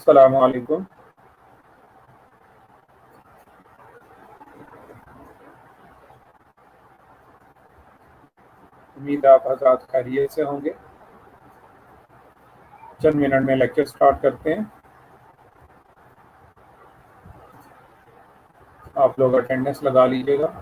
अस्सलामु अलैकुम। उम्मीद आप हज़रात खैरियत से होंगे। चंद मिनट में लेक्चर स्टार्ट करते हैं। आप लोग अटेंडेंस लगा लीजिएगा।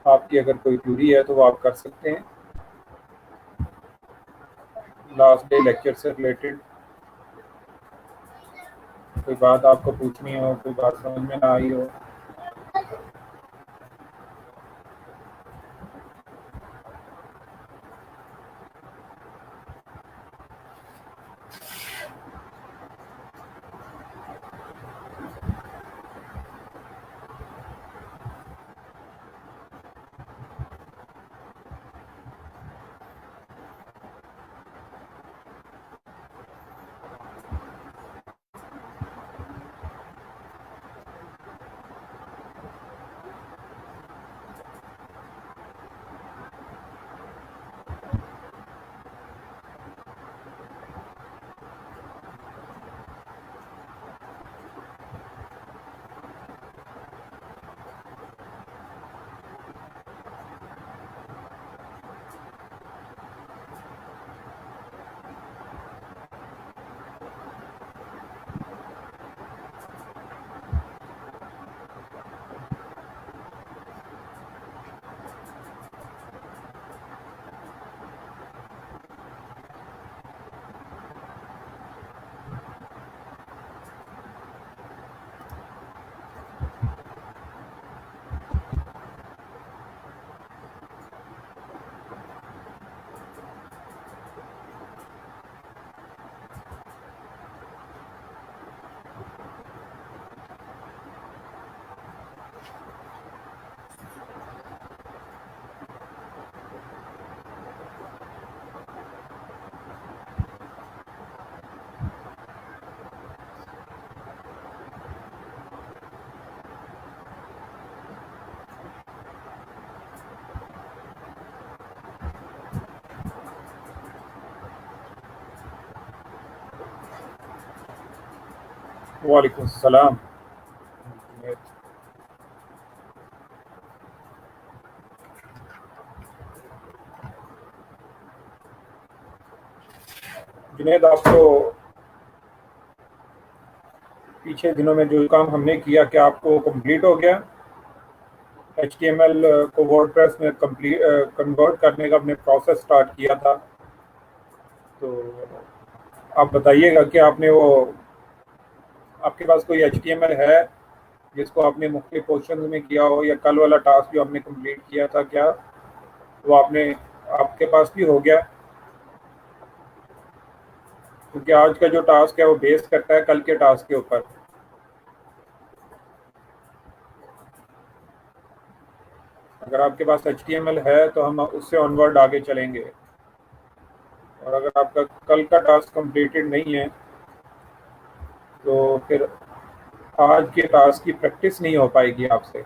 आपकी अगर कोई क्यूरी है तो वो आप कर सकते हैं। लास्ट डे लेक्चर से रिलेटेड कोई बात आपको पूछनी हो, कोई बात समझ में ना आई हो। वालेकुम अस्सलाम। जुनेद, आपको पीछे दिनों में जो काम हमने किया, क्या आपको कंप्लीट हो गया? HTML को वर्डप्रेस में कन्वर्ट करने का हमने प्रोसेस स्टार्ट किया था, तो आप बताइएगा कि आपने वो, आपके पास कोई HTML है जिसको आपने मुख्तलिफ पोर्शन में किया हो, या कल वाला टास्क जो आपने कंप्लीट किया था, क्या वो आपके पास भी हो गया? क्योंकि आज का जो टास्क है वो बेस करता है कल के टास्क के ऊपर। अगर आपके पास HTML है तो हम उससे ऑनवर्ड आगे चलेंगे, और अगर आपका कल का टास्क कंप्लीटेड नहीं है तो फिर आज के टास्क की प्रैक्टिस नहीं हो पाएगी आपसे।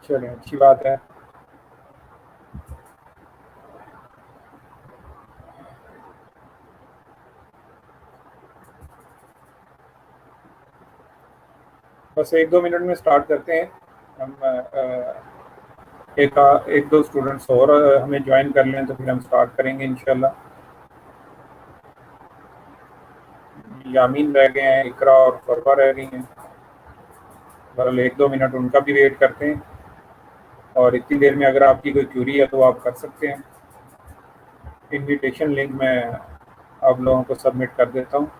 चलिए, अच्छी बात है। बस एक दो मिनट में स्टार्ट करते हैं। हम एक दो स्टूडेंट्स और हमें ज्वाइन कर लें तो फिर हम स्टार्ट करेंगे इंशाल्लाह। यामीन रह गए हैं, इकरा और फरवा रह गई हैं। बहरहाल 1-2 मिनट उनका भी वेट करते हैं, और इतनी देर में अगर आपकी कोई क्यूरी है तो आप कर सकते हैं। इनविटेशन लिंक मैं आप लोगों को सबमिट कर देता हूँ।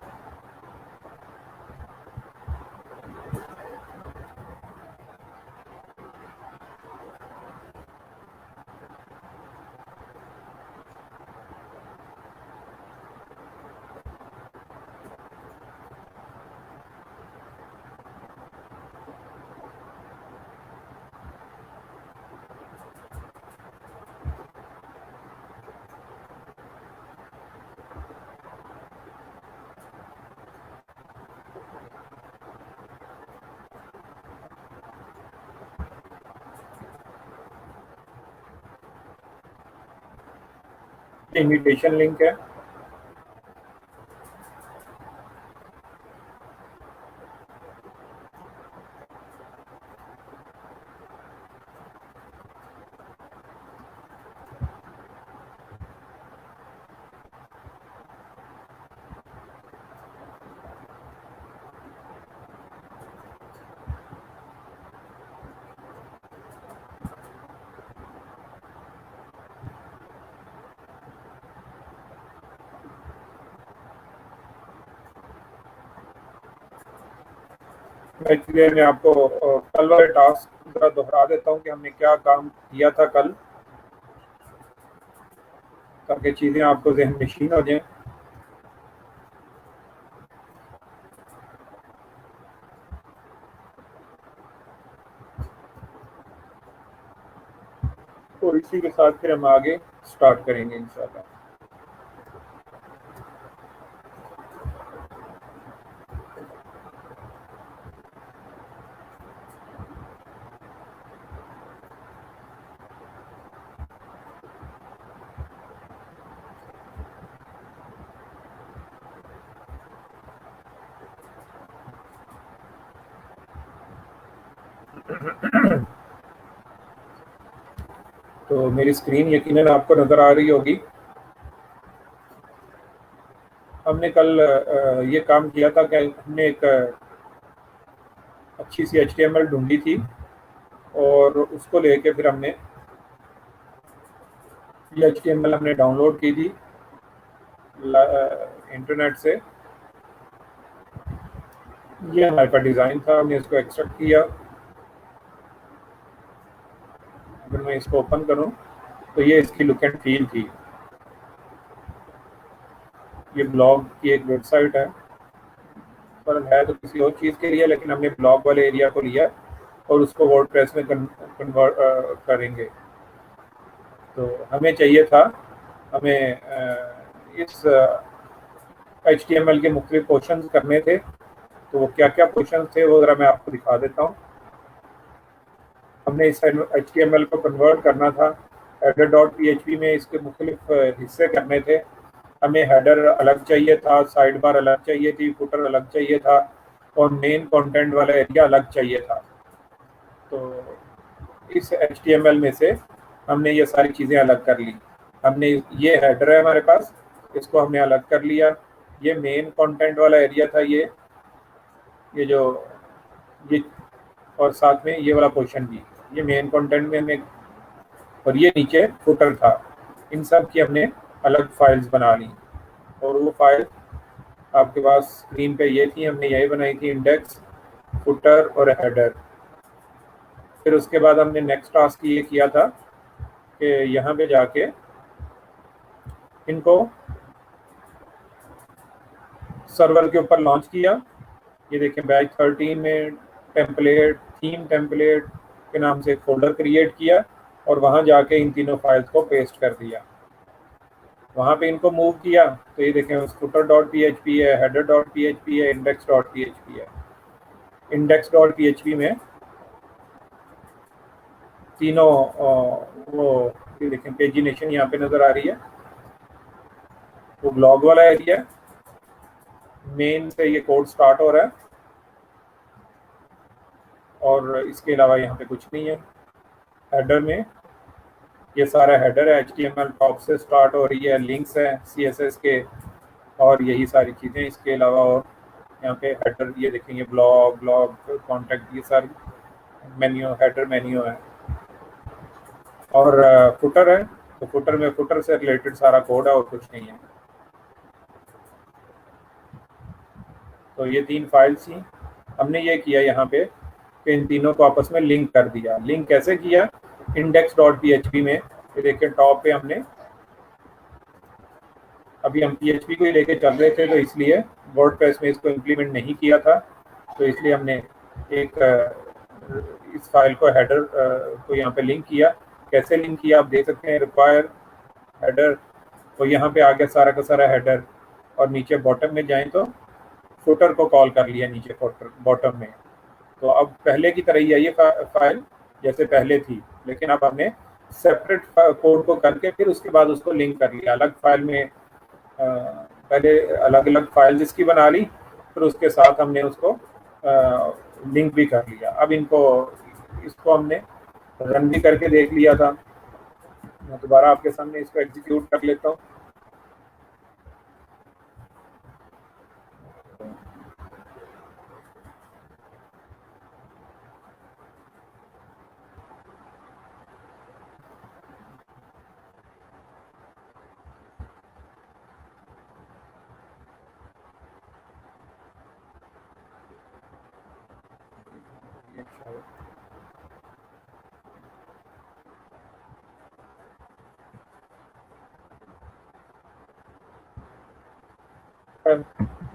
इनविटेशन लिंक है। इसलिए मैं आपको कल वाले टास्क ज़रा दोहरा देता हूँ कि हमने क्या काम किया था कल, ताकि चीज़ें आपको ज़हन नशीन हो जाएं। और इसी के साथ फिर हम आगे स्टार्ट करेंगे इंशाल्लाह। तो मेरी स्क्रीन यकीनन आपको नज़र आ रही होगी। हमने कल ये काम किया था कि हमने एक अच्छी सी HTML ढूंढी थी, और उसको लेके फिर हमने ये HTML हमने डाउनलोड की थी इंटरनेट से। ये हमारे पास डिज़ाइन था, हमने इसको एक्सट्रैक्ट किया। अगर मैं इसको ओपन करूं तो ये इसकी लुक एंड फील थी। ये ब्लॉग की एक वेबसाइट है, पर है तो किसी और चीज़ के लिए, लेकिन हमने ब्लॉग वाले एरिया को लिया और उसको वर्डप्रेस में कन्वर्ट करेंगे। तो हमें चाहिए था, हमें इस HTML के मुख्तलिफ पोर्शन करने थे। तो वो क्या क्या पोर्शन थे वो ज़रा मैं आपको दिखा देता हूँ। हमने इस HTML को कन्वर्ट करना था। header.php में इसके मुख्तलिफ हिस्से करने थे। हमें हेडर अलग चाहिए था, साइड बार अलग चाहिए थी, फुटर अलग चाहिए था, और मेन कंटेंट वाला एरिया अलग चाहिए था। तो इस HTML में से हमने ये सारी चीज़ें अलग कर ली। हमने ये हेडर है हमारे पास, इसको हमने अलग कर लिया। ये मेन कंटेंट वाला एरिया था, ये जो ये, और साथ में ये वाला पोर्शन भी, ये मेन कंटेंट में हमने, और ये नीचे फुटर था। इन सब की हमने अलग फाइल्स बना ली, और वो फाइल आपके पास स्क्रीन पे ये थी। हमने यही बनाई थी, इंडेक्स, फुटर और हेडर। फिर उसके बाद हमने नेक्स्ट टास्क ये किया था कि यहाँ पे जाके इनको सर्वर के ऊपर लॉन्च किया। ये देखें, बैच 13 में टेम्पलेट, थीम टेम्पलेट के नाम से एक फोल्डर क्रिएट किया, और वहाँ जाके इन तीनों फाइल्स को पेस्ट कर दिया। वहाँ पे इनको मूव किया तो ये देखें, footer.php है, header.php है, index.php है। index.php में तीनों वो, ये देखें, पेजिनेशन यहाँ पे नज़र आ रही है, वो ब्लॉग वाला एरिया, मेन से ये कोड स्टार्ट हो रहा है, और इसके अलावा यहाँ पे कुछ नहीं है। हेडर में ये सारा हेडर है, HTML टॉप से स्टार्ट हो रही है, लिंक्स हैं CSS के, और यही सारी चीज़ें। इसके अलावा और यहाँ पे हेडर ये देखेंगे, ब्लॉग कॉन्टैक्ट, ये सारी मेन्यू, हेडर मेन्यू है। और फुटर है, तो फुटर में फुटर से रिलेटेड सारा कोड है और कुछ नहीं है। तो ये 3 फाइल्स थी। हमने ये किया यहाँ पे कि इन तीनों को आपस में लिंक कर दिया। लिंक कैसे किया? index.php में, ये देखिए टॉप पे हमने, अभी हम PHP को ही लेके चल रहे थे तो इसलिए वर्डप्रेस में इसको इम्प्लीमेंट नहीं किया था, तो इसलिए हमने एक इस फाइल को हेडर को यहाँ पे लिंक किया। कैसे लिंक किया आप देख सकते हैं, रिक्वायर हेडर, तो यहाँ पे आ गया सारा का सारा हेडर, और नीचे बॉटम में जाएं तो फुटर को कॉल कर लिया नीचे बॉटम में। तो अब पहले की तरह ही है ये फाइल जैसे पहले थी, लेकिन अब हमने सेपरेट कोड को करके फिर उसके बाद उसको लिंक कर लिया अलग फाइल में। पहले अलग अलग फाइल्स इसकी बना ली, फिर उसके साथ हमने उसको लिंक भी कर लिया। अब इसको हमने रन भी करके देख लिया था। मैं दोबारा आपके सामने इसको एग्जीक्यूट कर लेता हूँ।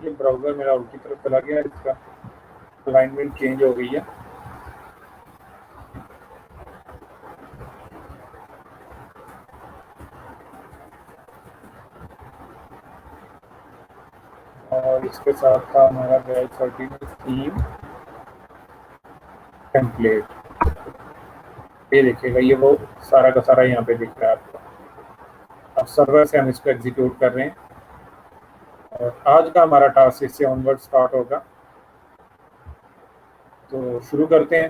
ये ब्राउज़र मेरा उल्टी तरफ चला गया, इसका अलाइनमेंट चेंज हो गई है। और इसके साथ था हमारा वेब सर्टिफिकेट थीम टेम्पलेट, ये देखिएगा, ये वो सारा का सारा यहाँ पे दिख रहा है आपको। अब सर्वर से हम इसको एग्जीक्यूट कर रहे हैं और आज का हमारा टास्क इससे ऑनवर्ड स्टार्ट होगा। तो शुरू करते हैं।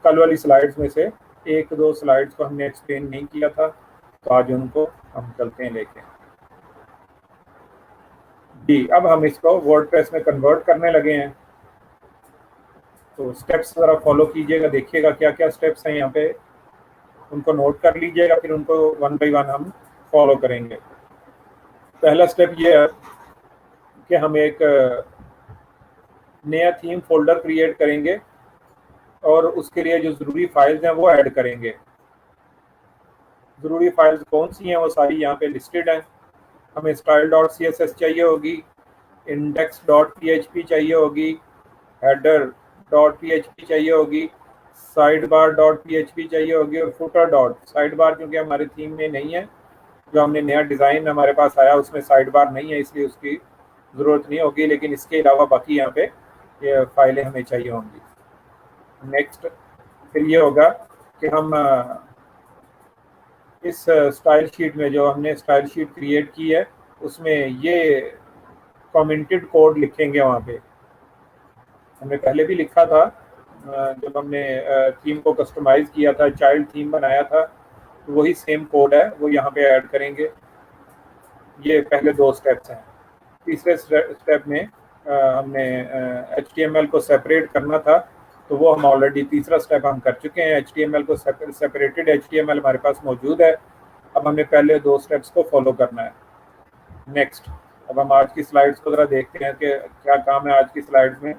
कल वाली स्लाइड्स में से 1-2 स्लाइड्स को हमने एक्सप्लेन नहीं किया था, तो आज उनको हम चलते हैं लेके। जी, अब हम इसको वर्डप्रेस में कन्वर्ट करने लगे हैं, तो स्टेप्स ज़रा फॉलो कीजिएगा, देखिएगा क्या क्या स्टेप्स हैं यहाँ पे, उनको नोट कर लीजिएगा, फिर उनको 1 बाय 1 हम फॉलो करेंगे। पहला स्टेप ये है कि हम एक नया थीम फोल्डर क्रिएट करेंगे और उसके लिए जो ज़रूरी फाइल्स हैं वो ऐड करेंगे। ज़रूरी फाइल्स कौन सी हैं वो सारी यहाँ पे लिस्टेड हैं। हमें style.css चाहिए होगी, index.php चाहिए होगी, header.php चाहिए होगी, sidebar.php चाहिए होगी, और footer. क्योंकि हमारे थीम में नहीं है, जो हमने नया डिज़ाइन हमारे पास आया उसमें साइड बार नहीं है, इसलिए उसकी ज़रूरत नहीं होगी, लेकिन इसके अलावा बाकी यहाँ पे ये फाइलें हमें चाहिए होंगी। नेक्स्ट फिर ये होगा कि हम इस स्टाइल शीट में, जो हमने स्टाइल शीट क्रिएट की है, उसमें ये कमेंटेड कोड लिखेंगे। वहाँ पे हमने पहले भी लिखा था जब हमने थीम को कस्टमाइज़ किया था, चाइल्ड थीम बनाया था, तो वही सेम कोड है वो यहाँ पे ऐड करेंगे। ये पहले 2 स्टेप्स हैं। तीसरे स्टेप में हमने HTML को सेपरेट करना था, तो वो हम ऑलरेडी तीसरा स्टेप हम कर चुके हैं। HTML को सेपरेटेड HTML हमारे पास मौजूद है। अब हमें पहले 2 स्टेप्स को फॉलो करना है। नेक्स्ट, अब हम आज की स्लाइड्स को ज़रा देखते हैं कि क्या काम है आज की स्लाइड्स में।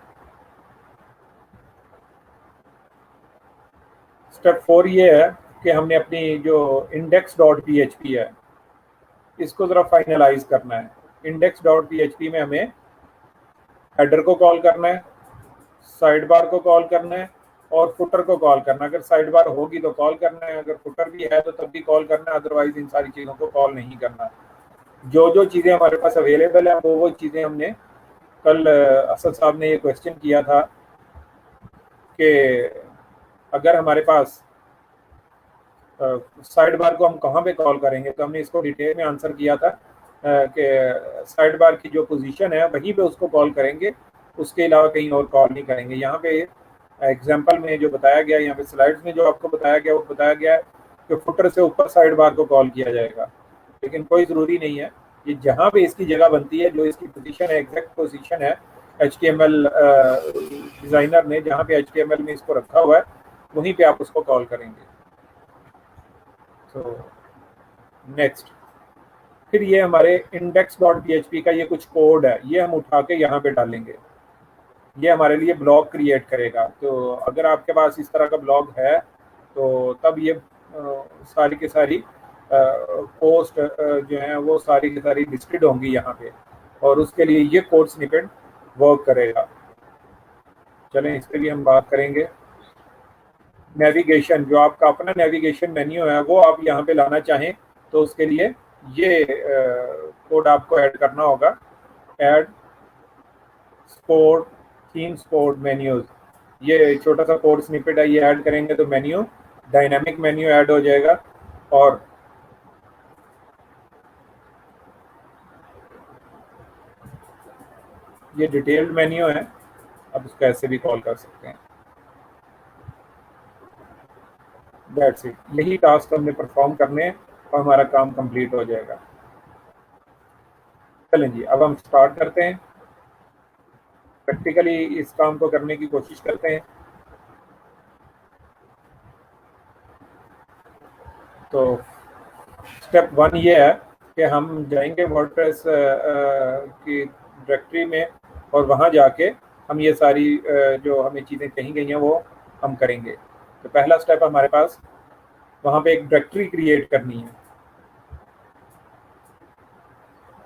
स्टेप 4 ये है कि हमने अपनी जो index.php है इसको ज़रा फाइनलाइज करना है। index.php में हमें हेडर को कॉल करना है, साइड बार को कॉल करना है और फुटर को कॉल करना है। अगर साइड बार होगी तो कॉल करना है, अगर फुटर भी है तो तब भी कॉल करना है, अदरवाइज इन सारी चीज़ों को कॉल नहीं करना। जो जो चीज़ें हमारे पास अवेलेबल है वो चीज़ें हमने, कल असद साहब ने ये क्वेश्चन किया था कि अगर हमारे पास साइड बार को हम कहाँ पे कॉल करेंगे, तो हमने इसको डिटेल में आंसर किया था कि साइड बार की जो पोजीशन है वहीं पे उसको कॉल करेंगे, उसके अलावा कहीं और कॉल नहीं करेंगे। यहाँ पे एग्जांपल में जो बताया गया, यहाँ पे स्लाइड्स में जो आपको बताया गया वो बताया गया है कि फुटर से ऊपर साइड बार को कॉल किया जाएगा, लेकिन कोई ज़रूरी नहीं है। ये जहाँ पे इसकी जगह बनती है, जो इसकी पोजीशन है, एग्जैक्ट पोजीशन है HTML डिज़ाइनर ने जहाँ पे HTML में इसको रखा हुआ है, वहीं पे आप उसको कॉल करेंगे। तो नेक्स्ट, फिर ये हमारे index.php का ये कुछ कोड है, ये हम उठा के यहाँ पे डालेंगे। ये हमारे लिए ब्लॉग क्रिएट करेगा। तो अगर आपके पास इस तरह का ब्लॉग है तो तब ये सारी की सारी पोस्ट जो हैं वो सारी की सारी लिस्टेड होंगी यहाँ पे, और उसके लिए ये कोड स्निपेट वर्क करेगा। चलें इस पर भी हम बात करेंगे। नेविगेशन, जो आपका अपना नेविगेशन मेन्यू है वो आप यहाँ पे लाना चाहें तो उसके लिए ये कोड आपको ऐड करना होगा। Add sport theme sport menus, ये छोटा सा कोड स्निपेट है, ये ऐड करेंगे तो मेन्यू डायनामिक मेन्यू ऐड हो जाएगा। और ये डिटेल्ड मेन्यू है, आप उसको ऐसे भी कॉल कर सकते हैं। दैट्स इट, यही टास्क हमने परफॉर्म करने हैं और हमारा काम कंप्लीट हो जाएगा। चलें जी, अब हम स्टार्ट करते हैं, प्रैक्टिकली इस काम को करने की कोशिश करते हैं। तो स्टेप 1 ये है कि हम जाएंगे वर्डप्रेस की डायरेक्टरी में और वहाँ जाके हम ये सारी जो हमें चीज़ें कही गई हैं वो हम करेंगे। तो पहला स्टेप हमारे पास वहाँ पे एक डायरेक्टरी क्रिएट करनी है।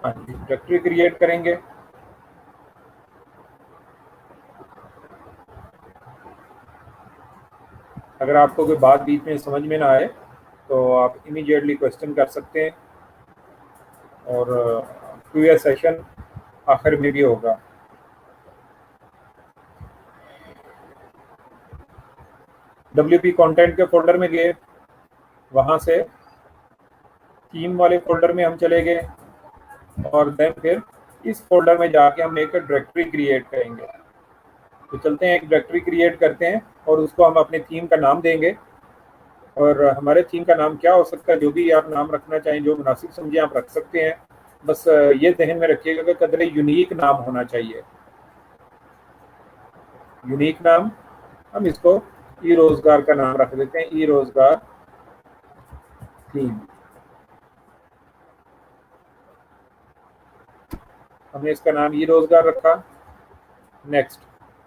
हाँ जी, डायरेक्टरी क्रिएट करेंगे। अगर आपको कोई बात बीच में समझ में ना आए तो आप इमीडिएटली क्वेश्चन कर सकते हैं, और क्यूए सेशन आखिर में भी होगा। WP कंटेंट के फोल्डर में गए, वहाँ से थीम वाले फोल्डर में हम चले गए, और देन फिर इस फोल्डर में जाके हम एक डायरेक्टरी क्रिएट करेंगे। तो चलते हैं, एक डायरेक्टरी क्रिएट करते हैं और उसको हम अपने थीम का नाम देंगे। और हमारे थीम का नाम क्या हो सकता है, जो भी आप नाम रखना चाहें, जो मुनासिब समझें आप रख सकते हैं। बस ये ध्यान में रखिएगा कि कदरे यूनिक नाम होना चाहिए। यूनिक नाम, हम इसको ई रोजगार का नाम रख देते हैं, ई रोजगार थीम। हमने इसका नाम ई रोजगार रखा। नेक्स्ट,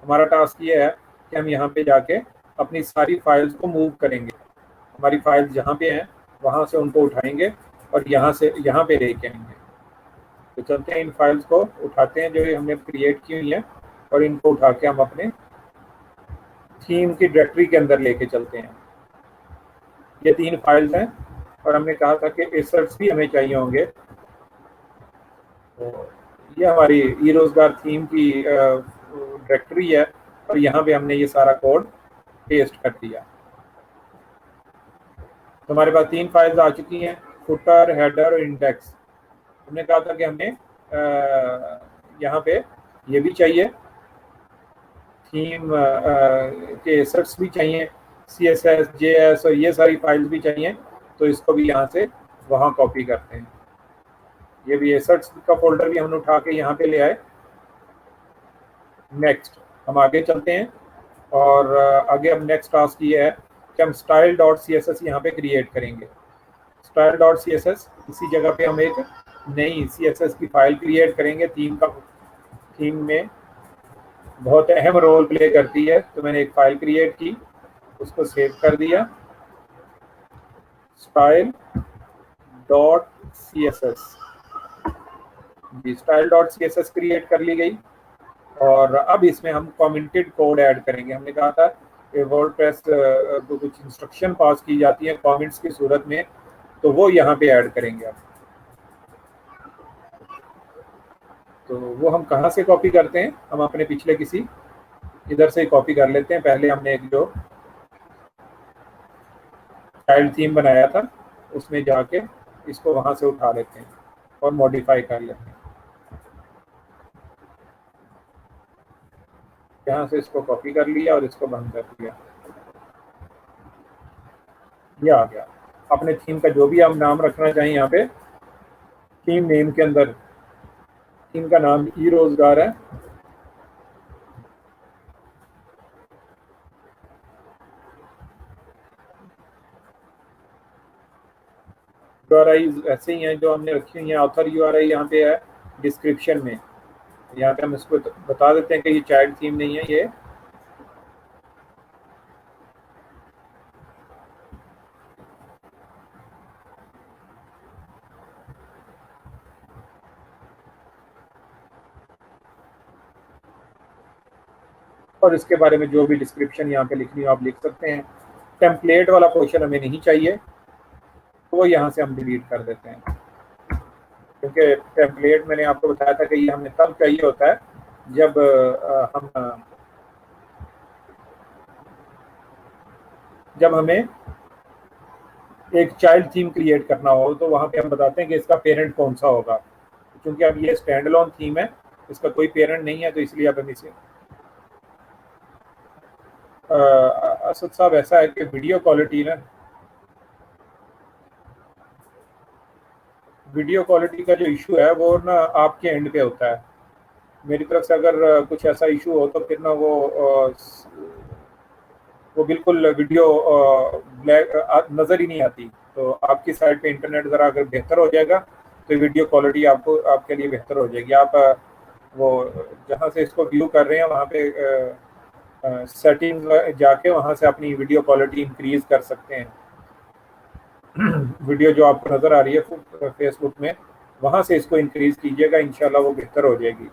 हमारा टास्क ये है कि हम यहाँ पे जाके अपनी सारी फाइल्स को मूव करेंगे। हमारी फाइल्स जहाँ पे हैं वहाँ से उनको उठाएंगे और यहाँ से यहाँ पे लेके आएंगे। तो चलते हैं, इन फाइल्स को उठाते हैं जो ये हमने क्रिएट की हुई है, और इनको उठा के हम अपने थीम की डायरेक्टरी के अंदर लेके चलते हैं। ये 3 फाइल्स हैं, और हमने कहा था कि एसर्ट्स भी हमें चाहिए होंगे। तो ये हमारी ई रोजगार थीम की डायरेक्टरी है, और यहाँ पे हमने ये सारा कोड पेस्ट कर दिया। तो हमारे पास 3 फाइल्स आ चुकी हैं, फुटर, हेडर और इंडेक्स। हमने कहा था कि हमें यहाँ पे ये भी चाहिए, थीम के एसेट्स भी चाहिए, CSS, JS और ये सारी फाइल्स भी चाहिए। तो इसको भी यहाँ से वहाँ कॉपी करते हैं। ये भी एसेट्स का फोल्डर भी हमने उठा के यहाँ पे ले आए। नेक्स्ट, हम आगे चलते हैं, और आगे हम नेक्स्ट टास्क ये है कि हम style.css यहाँ पे क्रिएट करेंगे। style.css, इसी जगह पे हम एक नई CSS की फाइल क्रिएट करेंगे। थीम में बहुत अहम रोल प्ले करती है। तो मैंने एक फाइल क्रिएट की, उसको सेव कर दिया, style.css जी, style.css क्रिएट कर ली गई। और अब इसमें हम कमेंटेड कोड ऐड करेंगे। हमने कहा था कि वर्डप्रेस को कुछ इंस्ट्रक्शन पास की जाती है कमेंट्स की सूरत में, तो वो यहाँ पे ऐड करेंगे अब। तो वो हम कहाँ से कॉपी करते हैं, हम अपने पिछले किसी इधर से कॉपी कर लेते हैं। पहले हमने एक जो चाइल्ड थीम बनाया था उसमें जाके इसको वहाँ से उठा लेते हैं और मॉडिफाई कर लेते हैं। यहाँ से इसको कॉपी कर लिया और इसको बंद कर दिया, ये आ गया। अपने थीम का जो भी आप नाम रखना चाहें यहाँ पे टीम नेम के अंदर टीम का नाम ई रोजगार है। यूआरआई ऐसे ही हैं जो हमने रखी हुई है। ऑथर यूआरआई यहाँ पे है डिस्क्रिप्शन में। यहाँ पे हम इसको बता देते हैं कि ये चाइल्ड थीम नहीं है, ये और इसके बारे में जो भी डिस्क्रिप्शन यहाँ पे लिखनी हो आप लिख सकते हैं। टेम्पलेट वाला पोर्शन हमें नहीं चाहिए, तो वो यहाँ से हम डिलीट कर देते हैं, क्योंकि टेम्पलेट मैंने आपको बताया था कि ये हमें तब चाहिए होता है जब हमें एक चाइल्ड थीम क्रिएट करना हो, तो वहाँ पे हम बताते हैं कि इसका पेरेंट कौन सा होगा। क्योंकि अब ये स्टैंड अलोन थीम है, इसका कोई पेरेंट नहीं है, तो इसलिए अब हम इसे असद साहब ऐसा है कि वीडियो क्वालिटी का जो इशू है वो ना आपके एंड पे होता है। मेरी तरफ से अगर कुछ ऐसा इशू हो तो फिर ना वो बिल्कुल वीडियो ब्लैक नज़र ही नहीं आती। तो आपकी साइड पे इंटरनेट ज़रा अगर बेहतर हो जाएगा तो वीडियो क्वालिटी आपको आपके लिए बेहतर हो जाएगी। आप वो जहाँ से इसको व्यू कर रहे हैं वहाँ पे सेटिंग जाके वहाँ से अपनी वीडियो क्वालिटी इंक्रीज़ कर सकते हैं। वीडियो जो आपको नज़र आ रही है फेसबुक में, वहाँ से इसको इंक्रीज़ कीजिएगा, इंशाल्लाह वो बेहतर हो जाएगी।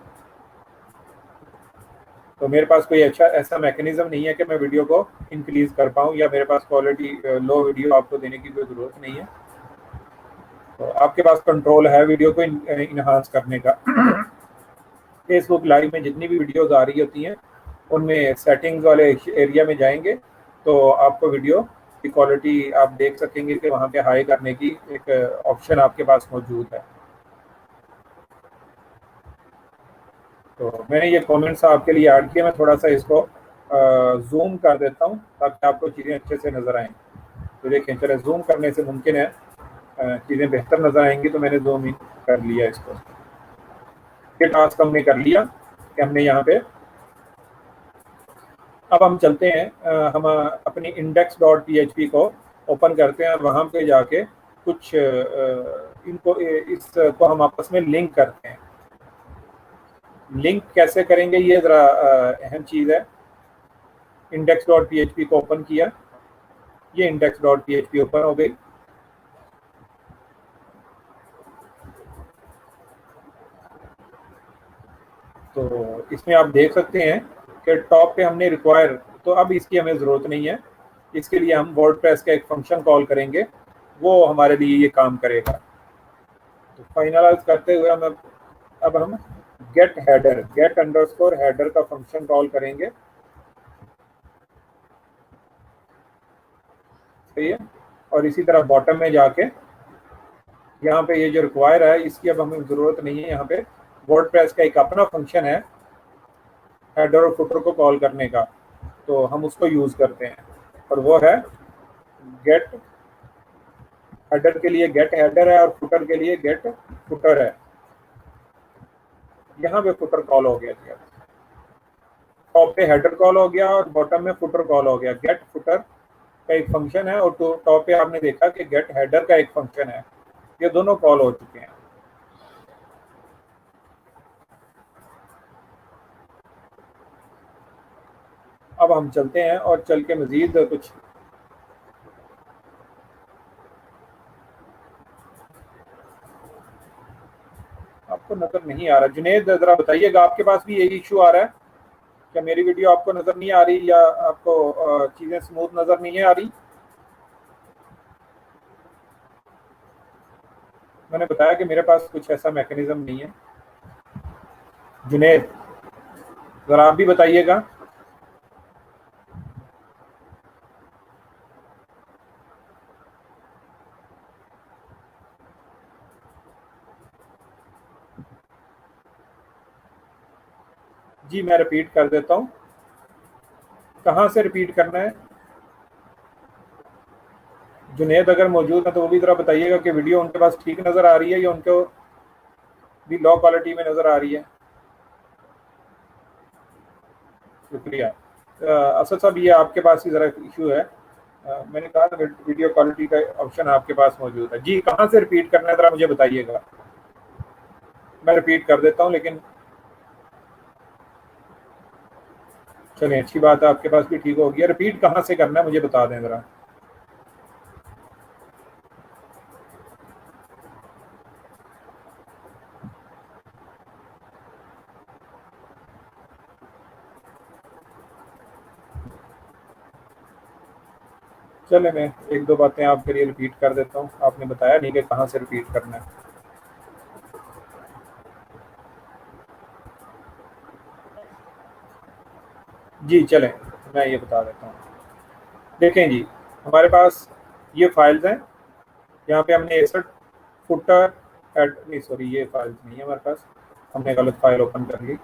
तो मेरे पास कोई अच्छा ऐसा मैकेनिज्म नहीं है कि मैं वीडियो को इंक्रीज़ कर पाऊँ, या मेरे पास क्वालिटी लो वीडियो आपको देने की कोई ज़रूरत नहीं है। तो आपके पास कंट्रोल है वीडियो को इन्हांस करने का। फेसबुक लाइव में जितनी भी वीडियोज़ आ रही होती हैं उनमें सेटिंग्स वाले एरिया में जाएंगे तो आपको वीडियो की क्वालिटी आप देख सकेंगे कि वहाँ पे हाई करने की एक ऑप्शन आपके पास मौजूद है। तो मैंने ये कमेंट्स आपके लिए ऐड किए। मैं थोड़ा सा इसको जूम कर देता हूँ ताकि आपको चीज़ें अच्छे से नज़र आएँ। तो देखें, चले जूम करने से मुमकिन है चीज़ें बेहतर नज़र आएंगी। तो मैंने जूम इन कर लिया इसको। ये टास्क हमने कर लिया कि हमने यहाँ पे, अब हम चलते हैं हम अपनी index.php को ओपन करते हैं और वहाँ पे जाके कुछ इसको हम आपस में लिंक करते हैं। लिंक कैसे करेंगे ये ज़रा अहम चीज़ है। index.php को ओपन किया, ये index.php ओपन हो गई। तो इसमें आप देख सकते हैं कि टॉप पे हमने रिक्वायर, तो अब इसकी हमें ज़रूरत नहीं है। इसके लिए हम वर्डप्रेस का एक फंक्शन कॉल करेंगे, वो हमारे लिए ये काम करेगा। तो फाइनलाइज करते हुए अब हम गेट अंडरस्कोर हेडर का फंक्शन कॉल करेंगे। सही है। और इसी तरह बॉटम में जाके यहाँ पे ये जो रिक्वायर है इसकी अब हमें ज़रूरत नहीं है। यहाँ पे वर्डप्रेस का एक अपना फंक्शन है हेडर और फुटर को कॉल करने का, तो हम उसको यूज़ करते हैं और वो है गेट हेडर के लिए गेट हेडर है और फुटर के लिए गेट फुटर है। यहाँ पे फुटर कॉल हो गया, टॉप पे हेडर कॉल हो गया और बॉटम में फुटर कॉल हो गया। गेट फुटर का एक फंक्शन है और टॉप पे आपने देखा कि गेट हेडर का एक फंक्शन है। ये दोनों कॉल हो चुके हैं। अब हम चलते हैं और चल के मजीद कुछ आपको नजर नहीं आ रहा। जुनेद जरा बताइएगा, आपके पास भी यही इशू आ रहा है क्या? मेरी वीडियो आपको नजर नहीं आ रही या आपको चीजें स्मूथ नजर नहीं आ रही? मैंने बताया कि मेरे पास कुछ ऐसा मैकेनिज्म नहीं है। जुनेद जरा आप भी बताइएगा। जी मैं रिपीट कर देता हूँ। कहाँ से रिपीट करना है? जुनेद अगर मौजूद है तो वो भी ज़रा बताइएगा कि वीडियो उनके पास ठीक नज़र आ रही है या उनको भी लो क्वालिटी में नज़र आ रही है। शुक्रिया। असद साहब, ये आपके पास ही ज़रा इशू है। मैंने कहा था वीडियो क्वालिटी का ऑप्शन आपके पास मौजूद है जी। कहाँ से रिपीट करना है ज़रा मुझे बताइएगा, मैं रिपीट कर देता हूँ। लेकिन चलिए, अच्छी बात है, आपके पास भी ठीक हो गया। रिपीट कहाँ से करना है मुझे बता दें ज़रा। चले, मैं एक दो बातें आपके लिए रिपीट कर देता हूँ। आपने बताया नहीं कि कहाँ से रिपीट करना है। जी चलें, मैं ये बता देता हूँ। देखें जी, हमारे पास ये फाइल्स हैं। यहाँ पे हमने एसट फुटर एड नहीं, सॉरी, ये फाइल्स नहीं है हमारे पास, हमने गलत फाइल ओपन कर ली।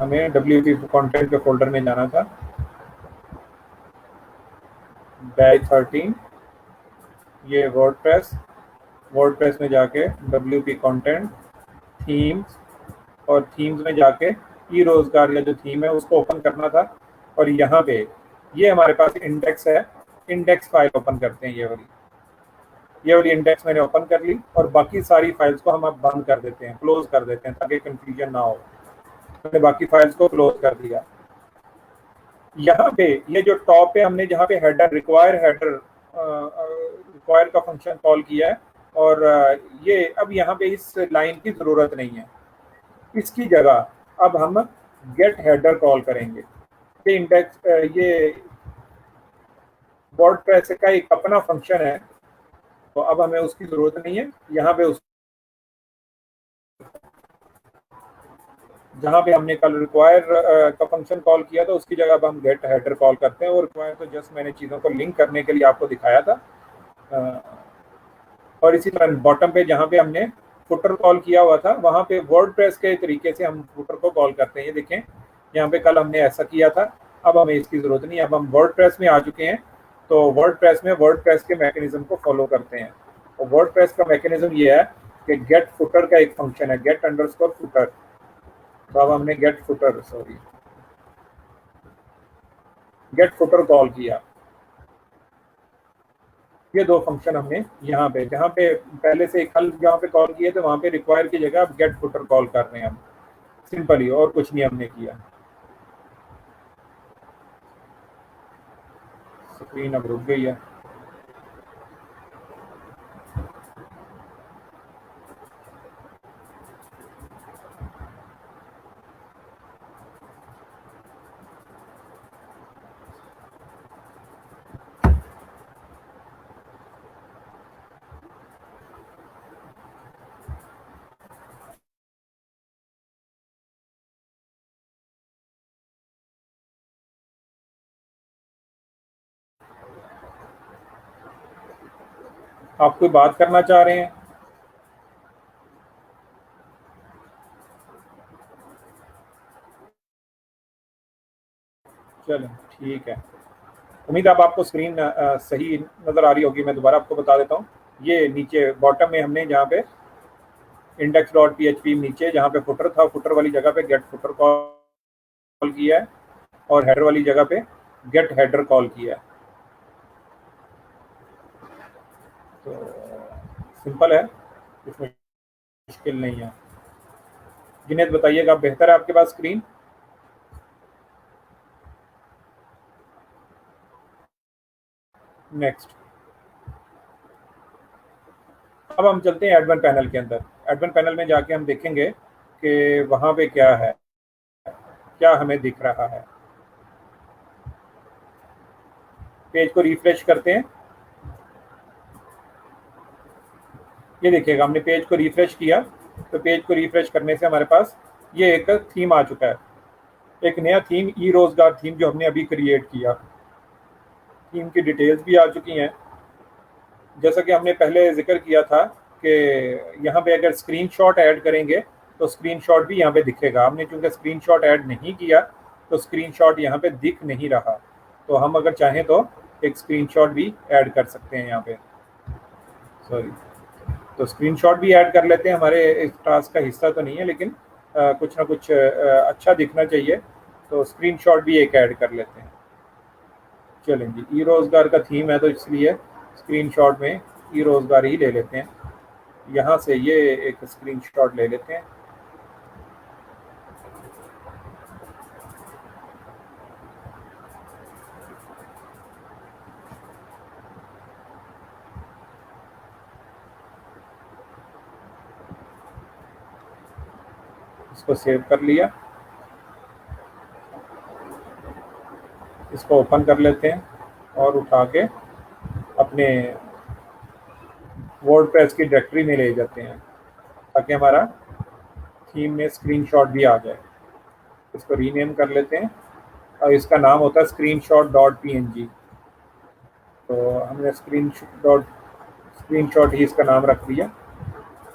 हमें WP कंटेंट के फोल्डर में जाना था। बैच 13, ये वर्डप्रेस में जाके WP कंटेंट, थीम्स, और थीम्स में जाके ई रोजगार या जो थीम है उसको ओपन करना था। और यहाँ पे ये हमारे पास इंडेक्स है, इंडेक्स फाइल ओपन करते हैं। ये वाली इंडेक्स मैंने ओपन कर ली, और बाकी सारी फाइल्स को हम अब बंद कर देते हैं, क्लोज कर देते हैं, ताकि कंफ्यूजन ना हो। मैंने बाकी फाइल्स को क्लोज कर दिया। यहाँ पे ये जो टॉप पे हमने जहाँ पे रिक्वायर का फंक्शन कॉल किया है, और ये अब यहाँ पे इस लाइन की ज़रूरत नहीं है। इसकी जगह अब हम गेट हेडर कॉल करेंगे। ये इंडेक्स ये वर्डप्रेस का एक अपना फंक्शन है, तो अब हमें उसकी ज़रूरत नहीं है। यहाँ पे उस जहाँ पे हमने कल रिक्वायर का फंक्शन कॉल किया था, उसकी जगह अब हम गेट हेडर कॉल करते हैं। और रिक्वायर तो जस्ट मैंने चीज़ों को लिंक करने के लिए आपको दिखाया था। और इसी तरह बॉटम पे जहाँ पे हमने फुटर कॉल किया हुआ था, वहाँ पे वर्डप्रेस के तरीके से हम फुटर को कॉल करते हैं। ये देखें, यहाँ पे कल हमने ऐसा किया था। अब हमें इसकी ज़रूरत नहीं है, अब हम वर्डप्रेस में आ चुके हैं। तो वर्डप्रेस में वर्डप्रेस के मैकेनिज्म को फॉलो करते हैं। और वर्डप्रेस का मैकेनिज्म ये है कि गेट फुटर का एक फंक्शन है, गेट अंडरस्कोर फुटर। तो अब हमने गेट फुटर कॉल किया। ये दो फंक्शन हमने यहाँ पे, जहाँ पे पहले से कल जहाँ पे कॉल किए थे, वहाँ पे रिक्वायर की जगह अब गेट फुटर कॉल कर रहे हैं हम। सिंपल ही, और कुछ नहीं हमने किया। स्क्रीन अब रुक गई है। आप कोई बात करना चाह रहे हैं? चलें, ठीक है। उम्मीद है अब आपको स्क्रीन सही नज़र आ रही होगी। मैं दोबारा आपको बता देता हूँ। ये नीचे बॉटम में हमने जहाँ पे index.php नीचे जहाँ पे फुटर था, फुटर वाली जगह पे गेट फुटर कॉल किया है, और हेडर वाली जगह पे गेट हेडर कॉल किया है। तो सिंपल है, इसमें मुश्किल नहीं है। जिन्हें बताइएगा, बेहतर है आपके पास स्क्रीन? नेक्स्ट, अब हम चलते हैं एडमिन पैनल के अंदर। एडमिन पैनल में जाके हम देखेंगे कि वहाँ पे क्या है, क्या हमें दिख रहा है। पेज को रिफ्रेश करते हैं। ये देखिएगा, हमने पेज को रिफ्रेश किया, तो पेज को रिफ्रेश करने से हमारे पास ये एक थीम आ चुका है। एक नया थीम, ई रोजगार थीम, जो हमने अभी क्रिएट किया। थीम की डिटेल्स भी आ चुकी हैं। जैसा कि हमने पहले जिक्र किया था कि यहाँ पे अगर स्क्रीनशॉट ऐड करेंगे तो स्क्रीनशॉट भी यहाँ पे दिखेगा। हमने चूंकि स्क्रीनशॉट ऐड नहीं किया, तो स्क्रीनशॉट यहाँ पे दिख नहीं रहा। तो हम अगर चाहें तो एक स्क्रीनशॉट भी ऐड कर सकते हैं यहाँ पे। सॉरी, तो स्क्रीनशॉट भी ऐड कर लेते हैं, हमारे इस टास्क का हिस्सा तो नहीं है, लेकिन कुछ ना कुछ अच्छा दिखना चाहिए, तो स्क्रीनशॉट भी एक ऐड कर लेते हैं। चलें जी, ई रोज़गार का थीम है तो इसलिए स्क्रीनशॉट में ई रोज़गार ही ले लेते हैं। यहाँ से ये एक स्क्रीनशॉट ले लेते हैं। इसको सेव कर लिया, इसको ओपन कर लेते हैं और उठा के अपने वर्डप्रेस की डायरेक्टरी में ले जाते हैं ताकि हमारा थीम में स्क्रीनशॉट भी आ जाए। इसको रीनेम कर लेते हैं और इसका नाम होता है screenshot.png। तो हमने स्क्रीनशॉट ही इसका नाम रख दिया।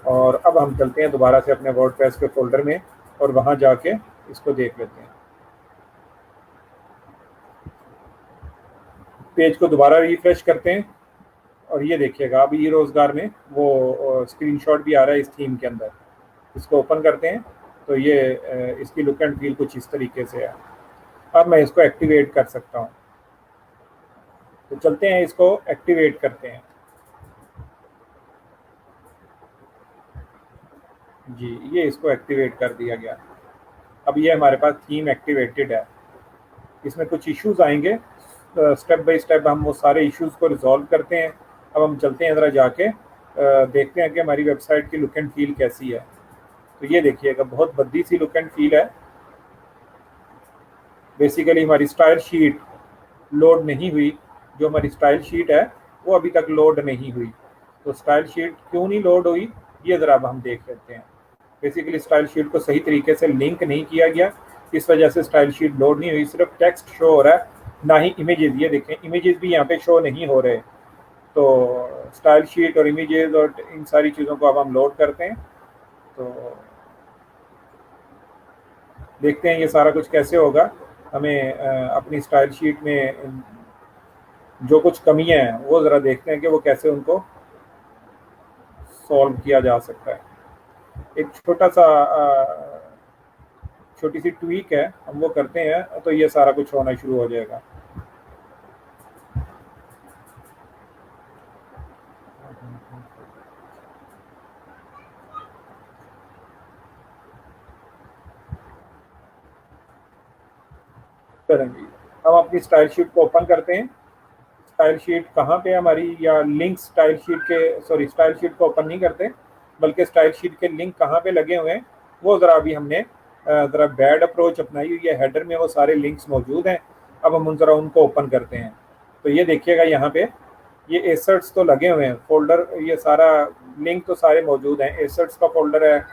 और अब हम चलते हैं दोबारा से अपने वर्डप्रेस के फोल्डर में और वहाँ जाके इसको देख लेते हैं। पेज को दोबारा रिफ्रेश करते हैं और ये देखिएगा अब ई रोज़गार में वो स्क्रीनशॉट भी आ रहा है इस थीम के अंदर। इसको ओपन करते हैं तो ये इसकी लुक एंड फील कुछ इस तरीके से है। अब मैं इसको एक्टिवेट कर सकता हूँ, तो चलते हैं इसको एक्टिवेट करते हैं। जी, ये इसको एक्टिवेट कर दिया गया। अब ये हमारे पास थीम एक्टिवेटेड है। इसमें कुछ इश्यूज आएंगे, स्टेप बाय स्टेप हम वो सारे इश्यूज को रिजॉल्व करते हैं। अब हम चलते हैं ज़रा जाके देखते हैं कि हमारी वेबसाइट की लुक एंड फील कैसी है। तो ये देखिएगा बहुत भद्दी सी लुक एंड फील है। बेसिकली हमारी स्टाइल शीट लोड नहीं हुई, जो हमारी स्टाइल शीट है वो अभी तक लोड नहीं हुई। तो स्टाइल शीट क्यों नहीं लोड हुई ये ज़रा अब हम देख लेते हैं। बेसिकली स्टाइल शीट को सही तरीके से लिंक नहीं किया गया, इस वजह से स्टाइल शीट लोड नहीं हुई, सिर्फ टेक्स्ट शो हो रहा है, ना ही इमेजेस। ये देखें इमेजेस भी यहाँ पे शो नहीं हो रहे। तो स्टाइल शीट और इमेजेस और इन सारी चीज़ों को अब हम लोड करते हैं। तो देखते हैं ये सारा कुछ कैसे होगा। हमें अपनी स्टाइल शीट में जो कुछ कमियां हैं वो ज़रा देखते हैं कि वो कैसे उनको सॉल्व किया जा सकता है। एक छोटी सी ट्वीक है, हम वो करते हैं तो ये सारा कुछ होना शुरू हो जाएगा। करेंगे हम अपनी स्टाइल शीट को ओपन करते हैं। स्टाइल शीट कहाँ पे हमारी, या लिंक स्टाइल शीट के, सॉरी स्टाइल शीट को ओपन नहीं करते बल्कि स्टाइल शीट के लिंक कहाँ पे लगे हुए हैं वो ज़रा अभी हमने ज़रा बैड अप्रोच अपनाई हुई है। हेडर में वो सारे लिंक्स मौजूद हैं, अब हम ज़रा उनको ओपन करते हैं। तो ये देखिएगा यहाँ पे ये एसर्ट्स तो लगे हुए हैं, फोल्डर ये सारा लिंक तो सारे मौजूद हैं। एसर्ट्स का फोल्डर है,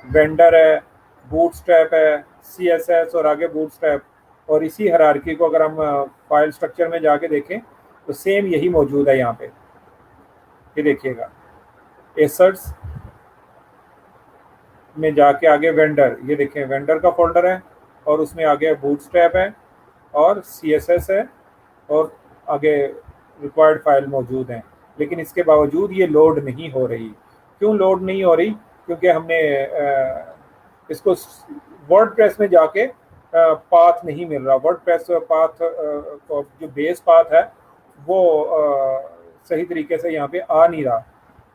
वेंडर है, बूटस्ट्रैप है, CSS और आगे बूटस्ट्रैप। और इसी हायरार्की को अगर हम फाइल स्ट्रक्चर में जाके देखें तो सेम यही मौजूद है यहाँ पे। ये देखिएगा एसर्ट्स में जाके आगे वेंडर, ये देखें वेंडर का फोल्डर है और उसमें आगे बूटस्ट्रैप है और CSS है और आगे रिक्वायर्ड फाइल मौजूद हैं। लेकिन इसके बावजूद ये लोड नहीं हो रही। क्यों लोड नहीं हो रही? क्योंकि हमने इसको वर्डप्रेस में जाके पाथ नहीं मिल रहा। वर्डप्रेस पाथ जो बेस पाथ है वो सही तरीके से यहाँ पे आ नहीं रहा।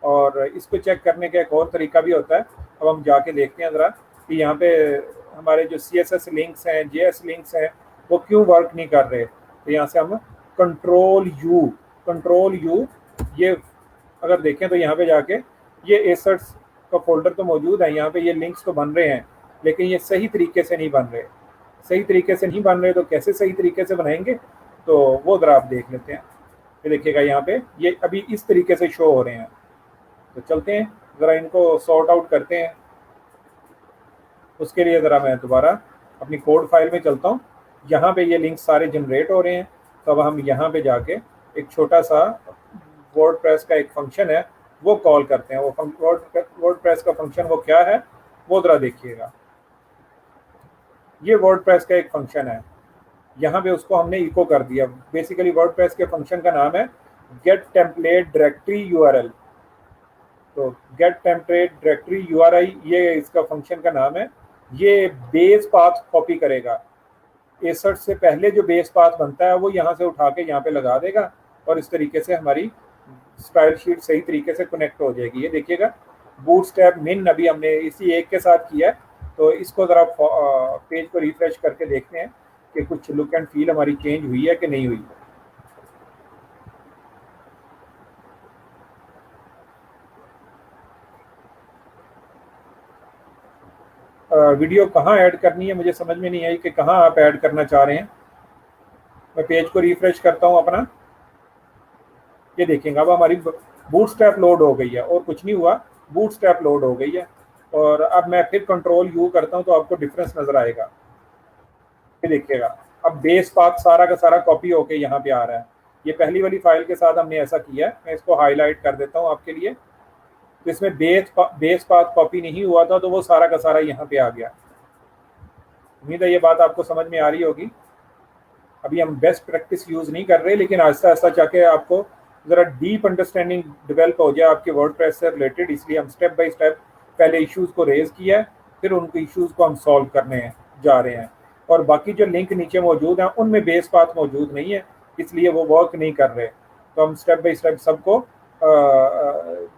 और इसको चेक करने का एक और तरीका भी होता है। अब हम जाके देखते हैं ज़रा कि यहाँ पे हमारे जो CSS लिंक्स हैं, JS लिंक्स हैं, वो क्यों वर्क नहीं कर रहे। तो यहाँ से हम कंट्रोल यू ये अगर देखें तो यहाँ पे जाके ये एसर्ट्स का फोल्डर तो मौजूद है, यहाँ पे ये लिंक्स तो बन रहे हैं लेकिन ये सही तरीके से नहीं बन रहे। सही तरीके से नहीं बन रहे तो कैसे सही तरीके से बनाएंगे, तो वो ज़रा आप देख लेते हैं। ये देखिएगा यहाँ पे ये अभी इस तरीके से शो हो रहे हैं। तो चलते हैं ज़रा इनको सॉर्ट आउट करते हैं। उसके लिए ज़रा मैं दोबारा अपनी कोड फाइल में चलता हूँ। यहाँ पे ये लिंक सारे जनरेट हो रहे हैं। तो अब हम यहाँ पे जाके एक छोटा सा वर्डप्रेस का एक फंक्शन है वो कॉल करते हैं। वो वर्डप्रेस का फंक्शन वो क्या है वो ज़रा देखिएगा। ये वर्डप्रेस का एक फंक्शन है, यहाँ पे उसको हमने इको कर दिया। बेसिकली वर्डप्रेस के फंक्शन का नाम है गेट टेम्पलेट डायरेक्टरी URL। तो गेट टेम्पलेट डायरेक्टरी यूआरआई ये इसका फंक्शन का नाम है। ये बेस पाथ कॉपी करेगा। एसर्ट से पहले जो बेस पाथ बनता है वो यहाँ से उठा के यहाँ पे लगा देगा और इस तरीके से हमारी स्टाइल शीट सही तरीके से कनेक्ट हो जाएगी। ये देखिएगा बूटस्ट्रैप मिन अभी हमने इसी एक के साथ किया है, तो इसको ज़रा पेज को रिफ्रेश करके देखते हैं कि कुछ लुक एंड फील हमारी चेंज हुई है कि नहीं हुई। वीडियो कहाँ ऐड करनी है मुझे समझ में नहीं आई कि कहाँ आप ऐड करना चाह रहे हैं। मैं पेज को रिफ्रेश करता हूँ अपना। ये देखेंगे अब हमारी बूटस्ट्रैप लोड हो गई है और कुछ नहीं हुआ, बूटस्ट्रैप लोड हो गई है। और अब मैं फिर कंट्रोल यू करता हूँ तो आपको डिफरेंस नज़र आएगा। ये देखिएगा अब बेस पाथ सारा का सारा कॉपी होके यहाँ पे आ रहा है। ये पहली वाली फाइल के साथ हमने ऐसा किया है। मैं इसको हाईलाइट कर देता हूँ आपके लिए। तो इसमें बेस पाथ कॉपी नहीं हुआ था तो वो सारा का सारा यहाँ पे आ गया। उम्मीद है ये बात आपको समझ में आ रही होगी। अभी हम बेस्ट प्रैक्टिस यूज़ नहीं कर रहे, लेकिन आहिस्ता आहिस्ता जाके आपको ज़रा डीप अंडरस्टैंडिंग डेवलप हो जाए आपके वर्डप्रेस से रिलेटेड, इसलिए हम स्टेप बाय स्टेप पहले इश्यूज़ को रेज़ किया है, फिर उनको इश्यूज़ को हम सॉल्व करने जा रहे हैं। और बाकी जो लिंक नीचे मौजूद हैं उनमें बेस पाथ मौजूद नहीं है, इसलिए वो वर्क नहीं कर रहे। तो हम स्टेप बाय स्टेप सबको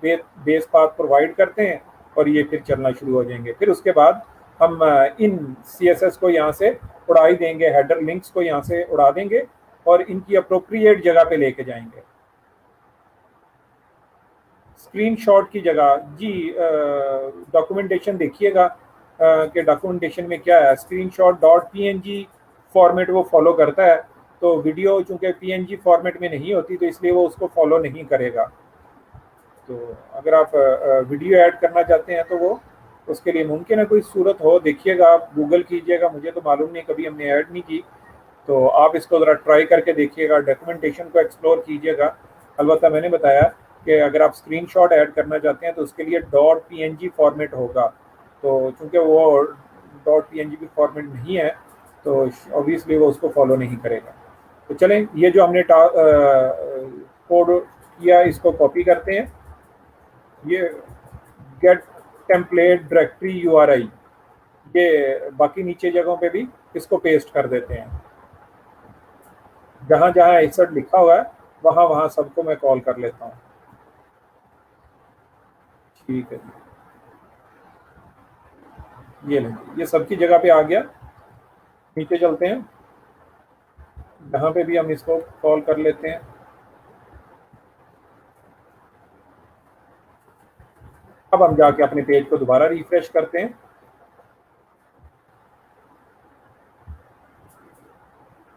बेस पाथ प्रोवाइड करते हैं और ये फिर चलना शुरू हो जाएंगे। फिर उसके बाद हम इन CSS को यहाँ से उड़ा ही देंगे, हेडर लिंक्स को यहाँ से उड़ा देंगे और इनकी अप्रोप्रिएट जगह पे लेके जाएंगे। स्क्रीनशॉट की जगह जी डॉक्यूमेंटेशन देखिएगा कि डॉक्यूमेंटेशन में क्या है। स्क्रीनशॉट डॉट PNG फॉर्मेट वो फॉलो करता है, तो वीडियो चूँकि PNG फॉर्मेट में नहीं होती तो इसलिए वो उसको फॉलो नहीं करेगा। तो अगर आप वीडियो ऐड करना चाहते हैं तो वो उसके लिए मुमकिन है कोई सूरत हो, देखिएगा आप गूगल कीजिएगा, मुझे तो मालूम नहीं, कभी हमने ऐड नहीं की। तो आप इसको ज़रा ट्राई करके देखिएगा, डॉक्यूमेंटेशन को एक्सप्लोर कीजिएगा। अलबत्ता मैंने बताया कि अगर आप स्क्रीनशॉट ऐड करना चाहते हैं तो उसके लिए .png फॉर्मेट होगा। तो चूँकि वो .png फॉर्मेट नहीं है तो ऑब्वियसली वो उसको फॉलो नहीं करेगा। तो चलें, ये जो हमने कोड किया इसको कॉपी करते हैं। ये गेट टेम्पलेट डायरेक्टरी URI, ये बाकी नीचे जगहों पे भी इसको पेस्ट कर देते हैं। जहाँ जहाँ एक्सर्ट लिखा हुआ है वहाँ वहाँ सबको मैं कॉल कर लेता हूँ। ठीक है, ये लें, ये सबकी जगह पे आ गया। नीचे चलते हैं, जहाँ पे भी हम इसको कॉल कर लेते हैं। अब हम जाके अपने पेज को दोबारा रिफ्रेश करते हैं।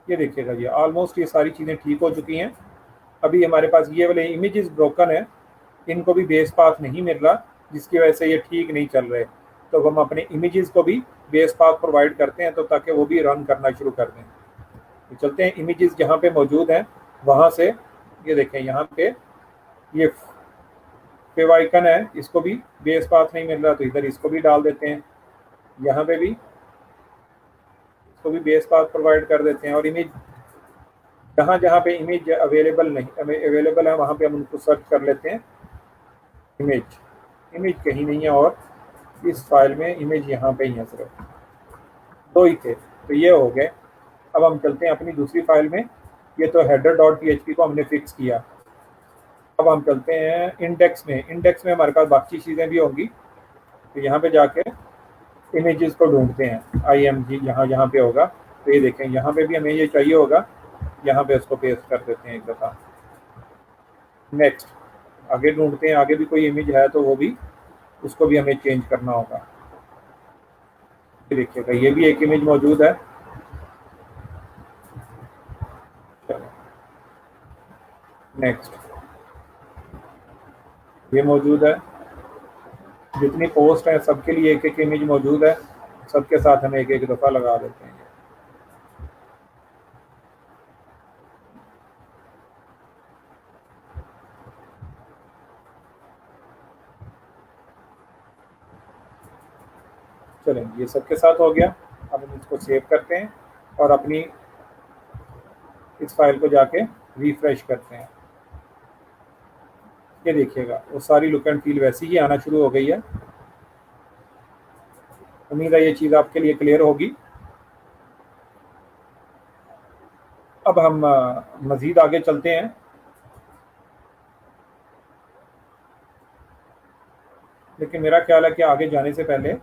ये देखिएगा ये ऑलमोस्ट ये सारी चीज़ें ठीक हो चुकी हैं। अभी हमारे पास ये वाले इमेजेस ब्रोकन है, इनको भी बेस पाथ नहीं मिल रहा, जिसकी वजह से ये ठीक नहीं चल रहे। तो हम अपने इमेजेस को भी बेस पाथ प्रोवाइड करते हैं तो ताकि वो भी रन करना शुरू कर दें। तो चलते हैं इमेजेस जहाँ पे मौजूद हैं वहाँ से। ये देखें यहाँ पे ये फेव आइकन है, इसको भी बेस पाथ नहीं मिल रहा तो इधर इसको भी डाल देते हैं। यहाँ पे भी इसको भी बेस पाथ प्रोवाइड कर देते हैं। और इमेज जहाँ जहाँ पे इमेज अवेलेबल है वहाँ पे हम उनको सर्च कर लेते हैं। इमेज कहीं नहीं है और इस फाइल में इमेज यहाँ पे ही है, सिर्फ दो ही थे, तो ये हो गए। अब हम चलते हैं अपनी दूसरी फाइल में। ये तो header.php को हमने फिक्स किया। अब हम चलते हैं इंडेक्स में। इंडेक्स में हमारे पास बाकी चीज़ें भी होंगी, तो यहाँ पे जाके इमेजेस को ढूंढते हैं। IMG यहाँ पे होगा, तो ये देखें यहाँ पे भी हमें ये चाहिए होगा, यहाँ पे उसको पेस्ट कर देते हैं एक दफ़ा। नेक्स्ट, आगे ढूंढते हैं, आगे भी कोई इमेज है तो वो भी, उसको भी हमें चेंज करना होगा। ये देखिएगा ये भी एक इमेज मौजूद है। नेक्स्ट, ये मौजूद है। जितनी पोस्ट हैं सबके लिए एक एक इमेज मौजूद है, सबके साथ हम एक एक दफ़ा लगा देते हैं। चलें, ये सबके साथ हो गया। अब हम इसको सेव करते हैं और अपनी इस फाइल को जाके रिफ्रेश करते हैं। ये देखिएगा वो सारी लुक एंड फील वैसी ही आना शुरू हो गई है। उम्मीद है ये चीज़ आपके लिए क्लियर होगी। अब हम मज़ीद आगे चलते हैं। लेकिन मेरा ख्याल है कि आगे जाने से पहले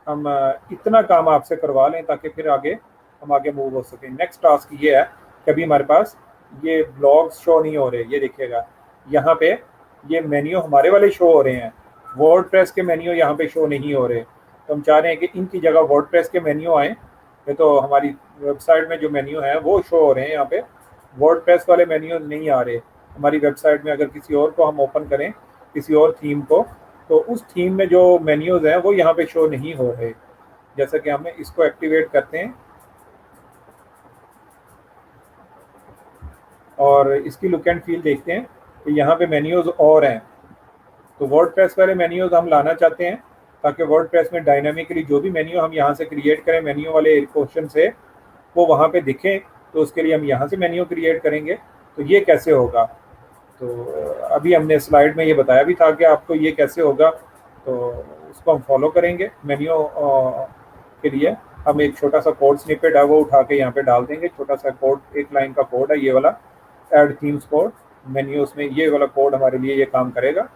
हम इतना काम आपसे करवा लें ताकि फिर आगे हम आगे मूव हो सकें। नेक्स्ट टास्क ये है कि अभी हमारे पास ये ब्लॉग्स शो नहीं हो रहे। ये देखिएगा यहाँ पे ये मेन्यू हमारे वाले शो हो रहे हैं, वर्डप्रेस के मेन्यू यहाँ पे शो नहीं हो रहे। तो हम चाह रहे हैं कि इनकी जगह वर्डप्रेस के मेन्यू आएँ। ये तो हमारी वेबसाइट में जो मेन्यू है वो शो हो रहे हैं यहाँ पे, वर्डप्रेस वाले मेन्यू नहीं आ रहे हमारी वेबसाइट में। अगर किसी और को हम ओपन करें, किसी और थीम को, तो उस थीम में जो मेन्यूज़ हैं वो यहाँ पे शो नहीं हो रहे। जैसा कि हमें इसको एक्टिवेट करते हैं और इसकी लुक एंड फील देखते हैं कि यहाँ पे मेन्यूज़ और हैं। तो वर्डप्रेस वाले मेन्यूज़ हम लाना चाहते हैं ताकि वर्डप्रेस में डायनामिकली जो भी मेन्यू हम यहाँ से क्रिएट करें मेन्यू वाले क्वेश्चन से, वो वहाँ पे दिखें। तो उसके लिए हम यहाँ से मेन्यू क्रिएट करेंगे। तो ये कैसे होगा? तो अभी हमने स्लाइड में ये बताया भी था कि आपको ये कैसे होगा, तो उसको हम फॉलो करेंगे। मेन्यू के लिए हम एक छोटा सा कोड स्निपेट है वो उठा के यहाँ पे डाल देंगे। छोटा सा कोड, एक लाइन का कोड है ये वाला, ऐड थीम्स कोड। मेन्यूज़ में ये वाला कोड हमारे लिए ये काम करेगा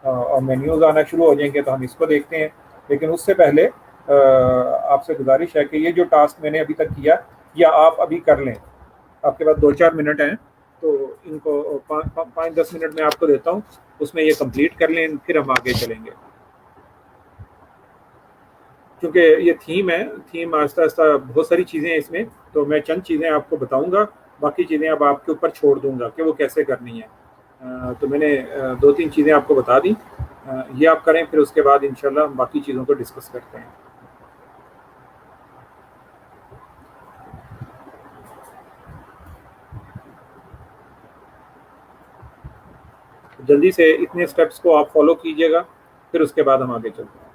और मेन्यूज़ आना शुरू हो जाएंगे तो हम इसको देखते हैं। लेकिन उससे पहले आपसे गुजारिश है कि ये जो टास्क मैंने अभी तक किया या आप अभी कर लें। आपके पास 2-4 मिनट हैं, तो इनको 5-10 मिनट में आपको देता हूँ, उसमें ये कंप्लीट कर लें, फिर हम आगे चलेंगे। क्योंकि ये थीम है, थीम आहिस्ता आहिस्ता बहुत सारी चीज़ें हैं इसमें, तो मैं चंद चीज़ें आपको बताऊँगा, बाकी चीज़ें अब आपके ऊपर छोड़ दूँगा कि वो कैसे करनी है। तो मैंने 2-3 चीज़ें आपको बता दी, ये आप करें, फिर उसके बाद इंशाल्लाह हम बाकी चीज़ों को डिस्कस करते हैं। जल्दी से इतने स्टेप्स को आप फॉलो कीजिएगा, फिर उसके बाद हम आगे चलते हैं।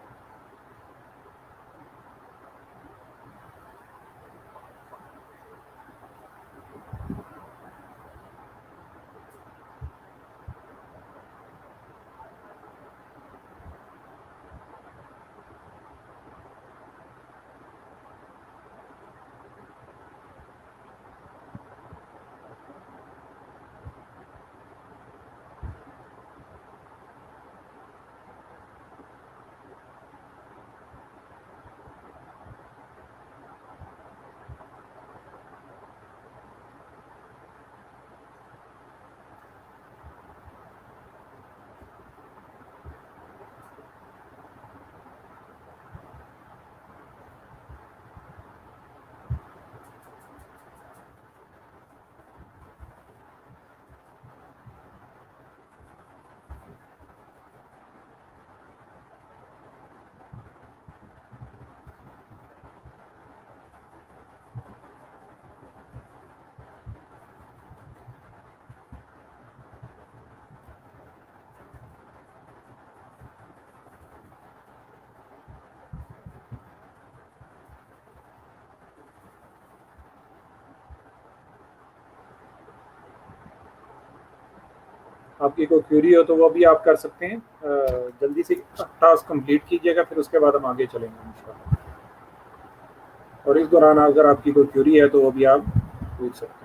आपकी कोई क्वेरी हो तो वो भी आप कर सकते हैं। जल्दी से टास्क कंप्लीट कीजिएगा, फिर उसके बाद हम आगे चलेंगे इंशाल्लाह। और इस दौरान अगर आपकी कोई क्वेरी है तो वो भी आप पूछ सकते हैं।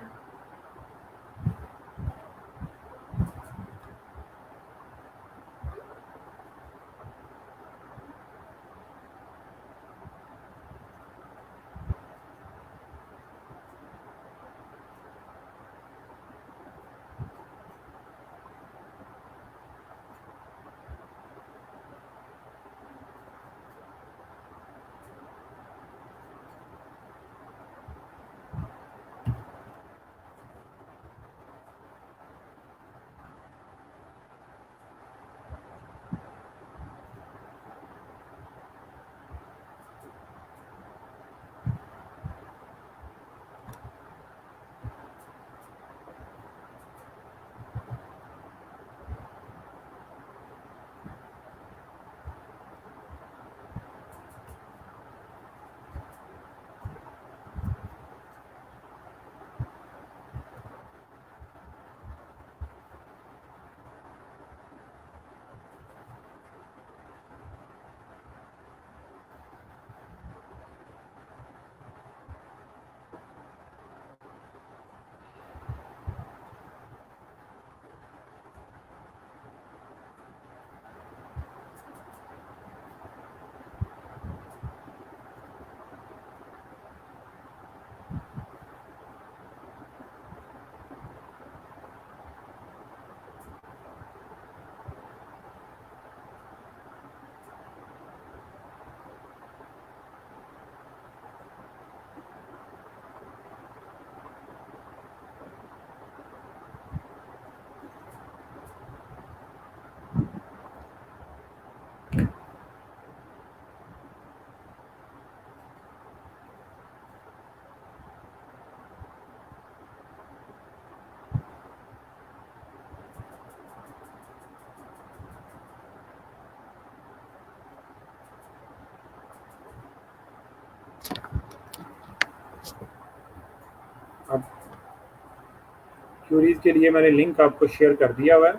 क्वेरीज के लिए मैंने लिंक आपको शेयर कर दिया हुआ है,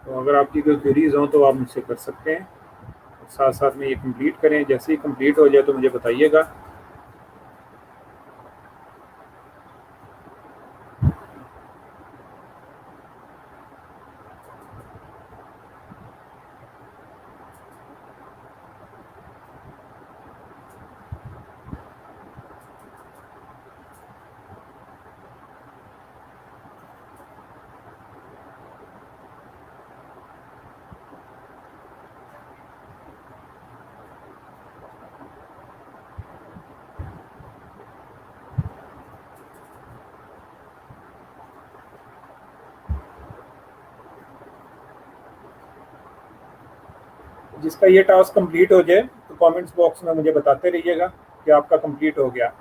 तो अगर आपकी कोई क्वेरीज हों तो आप मुझसे कर सकते हैं। साथ साथ में ये कंप्लीट करें, जैसे ही कंप्लीट हो जाए तो मुझे बताइएगा। जिसका ये टास्क कंप्लीट हो जाए तो कमेंट्स बॉक्स में मुझे बताते रहिएगा कि आपका कंप्लीट हो गया।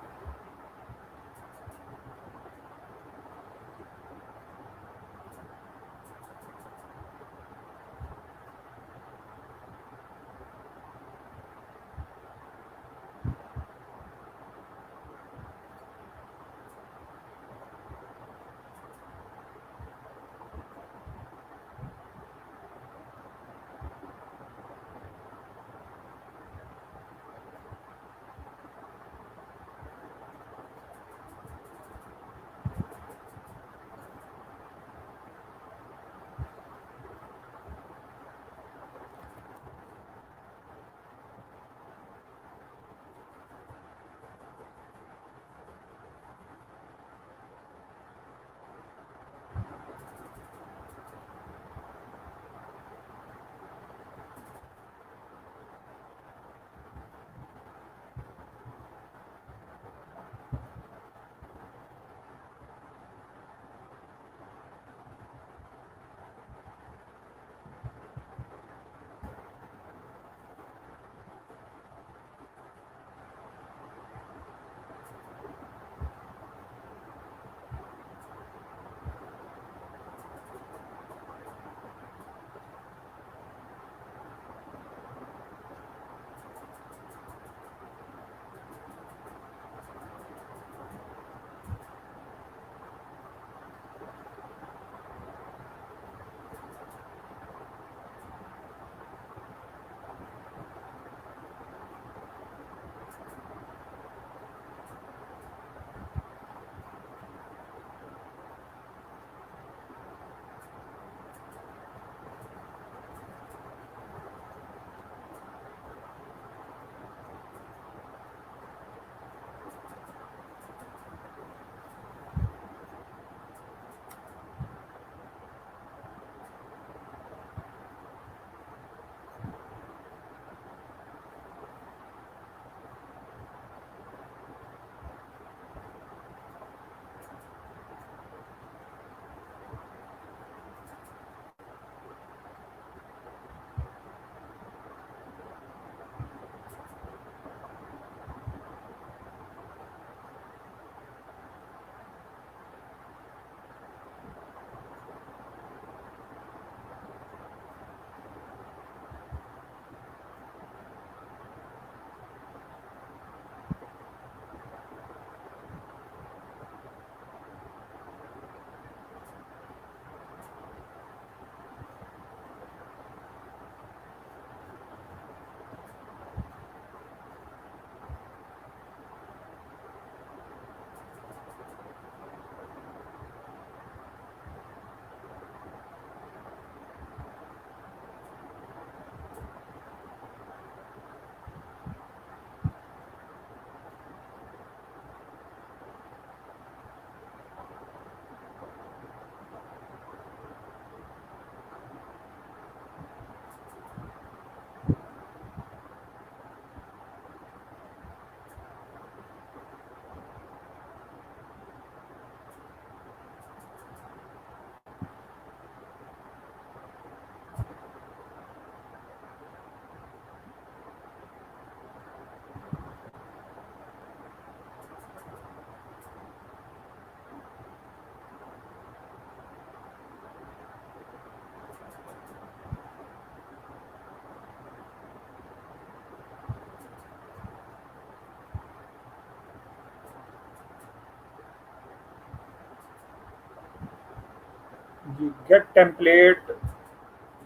जी, गेट टेम्पलेट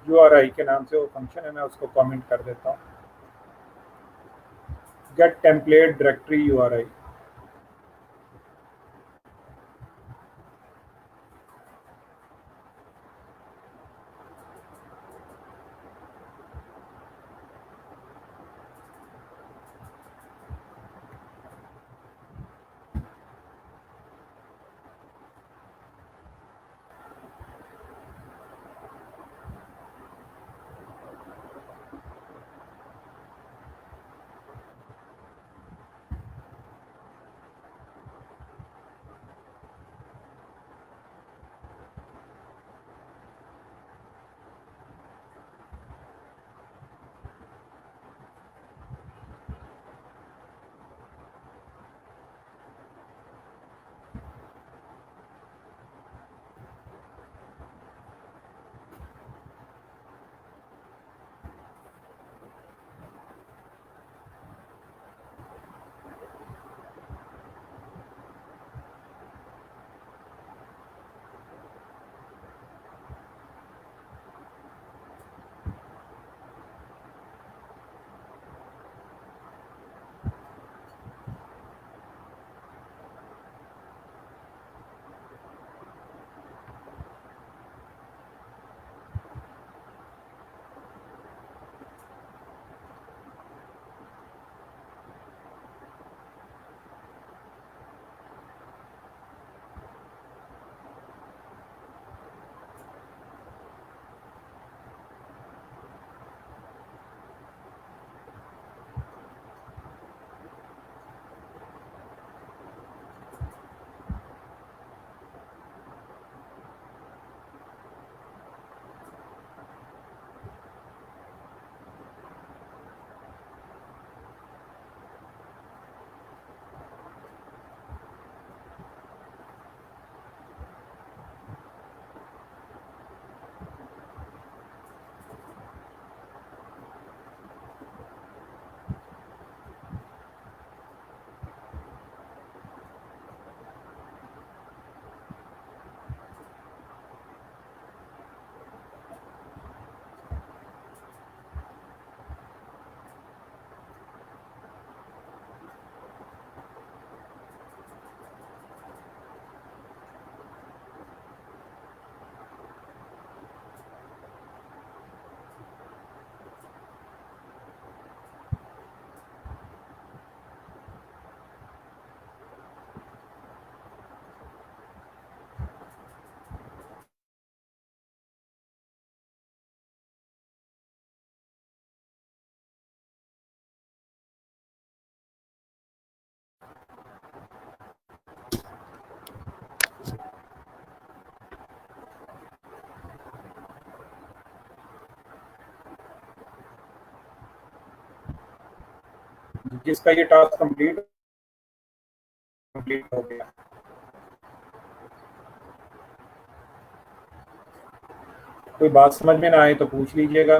यूआरआई के नाम से वो फंक्शन है, मैं उसको कमेंट कर देता हूँ। Get template directory URI. जिसका ये टास्क कंप्लीट हो गया। कोई बात समझ में ना आए तो पूछ लीजिएगा।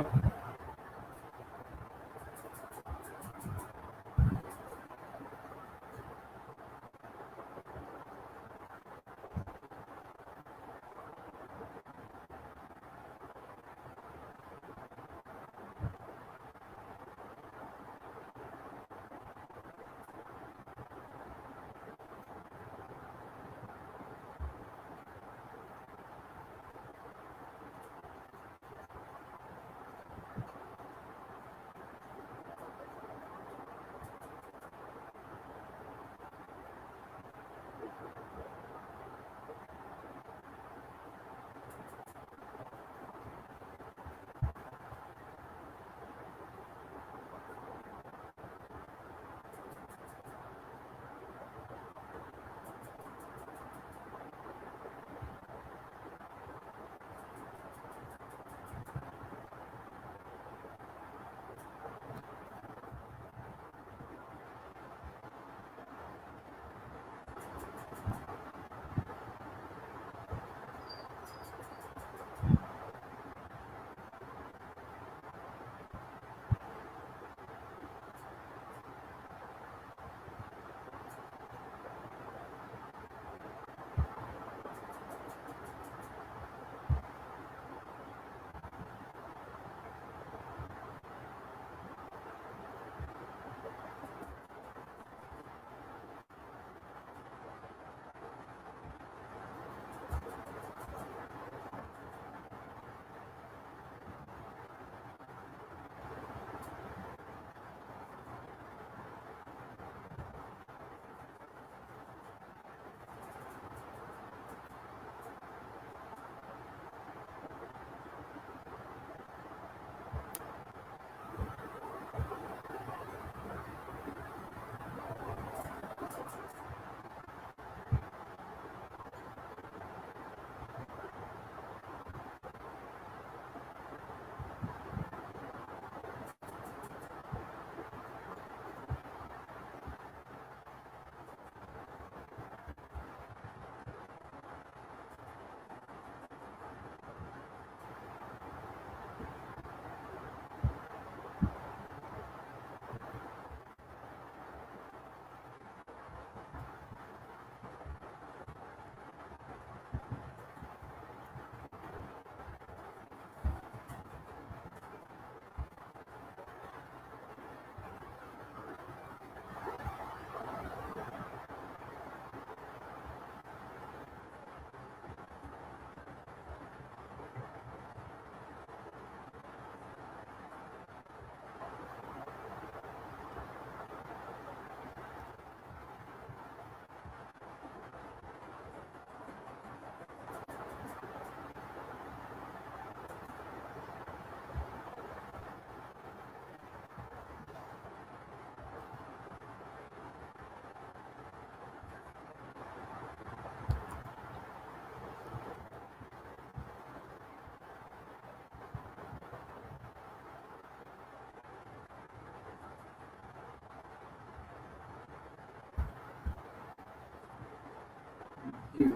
जी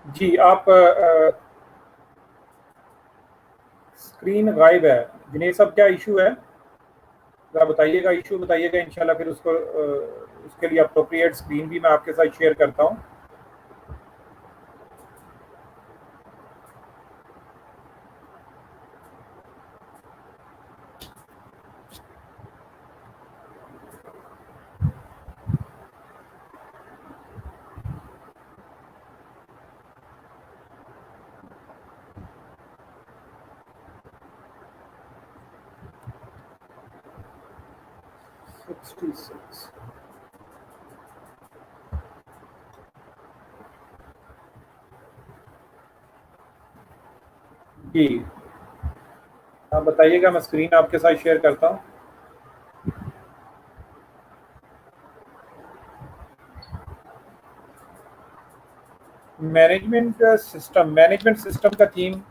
जी, आप स्क्रीन गायब है। दिनेश साहब, क्या इशू है? ज़रा बताइएगा, इशू बताइएगा, इंशाल्लाह फिर उसको उसके लिए अप्रोप्रिएट स्क्रीन भी मैं आपके साथ शेयर करता हूँ। Sixty six. जी, आप बताइएगा, मैं स्क्रीन आपके साथ शेयर करता हूँ। मैनेजमेंट सिस्टम का थीम,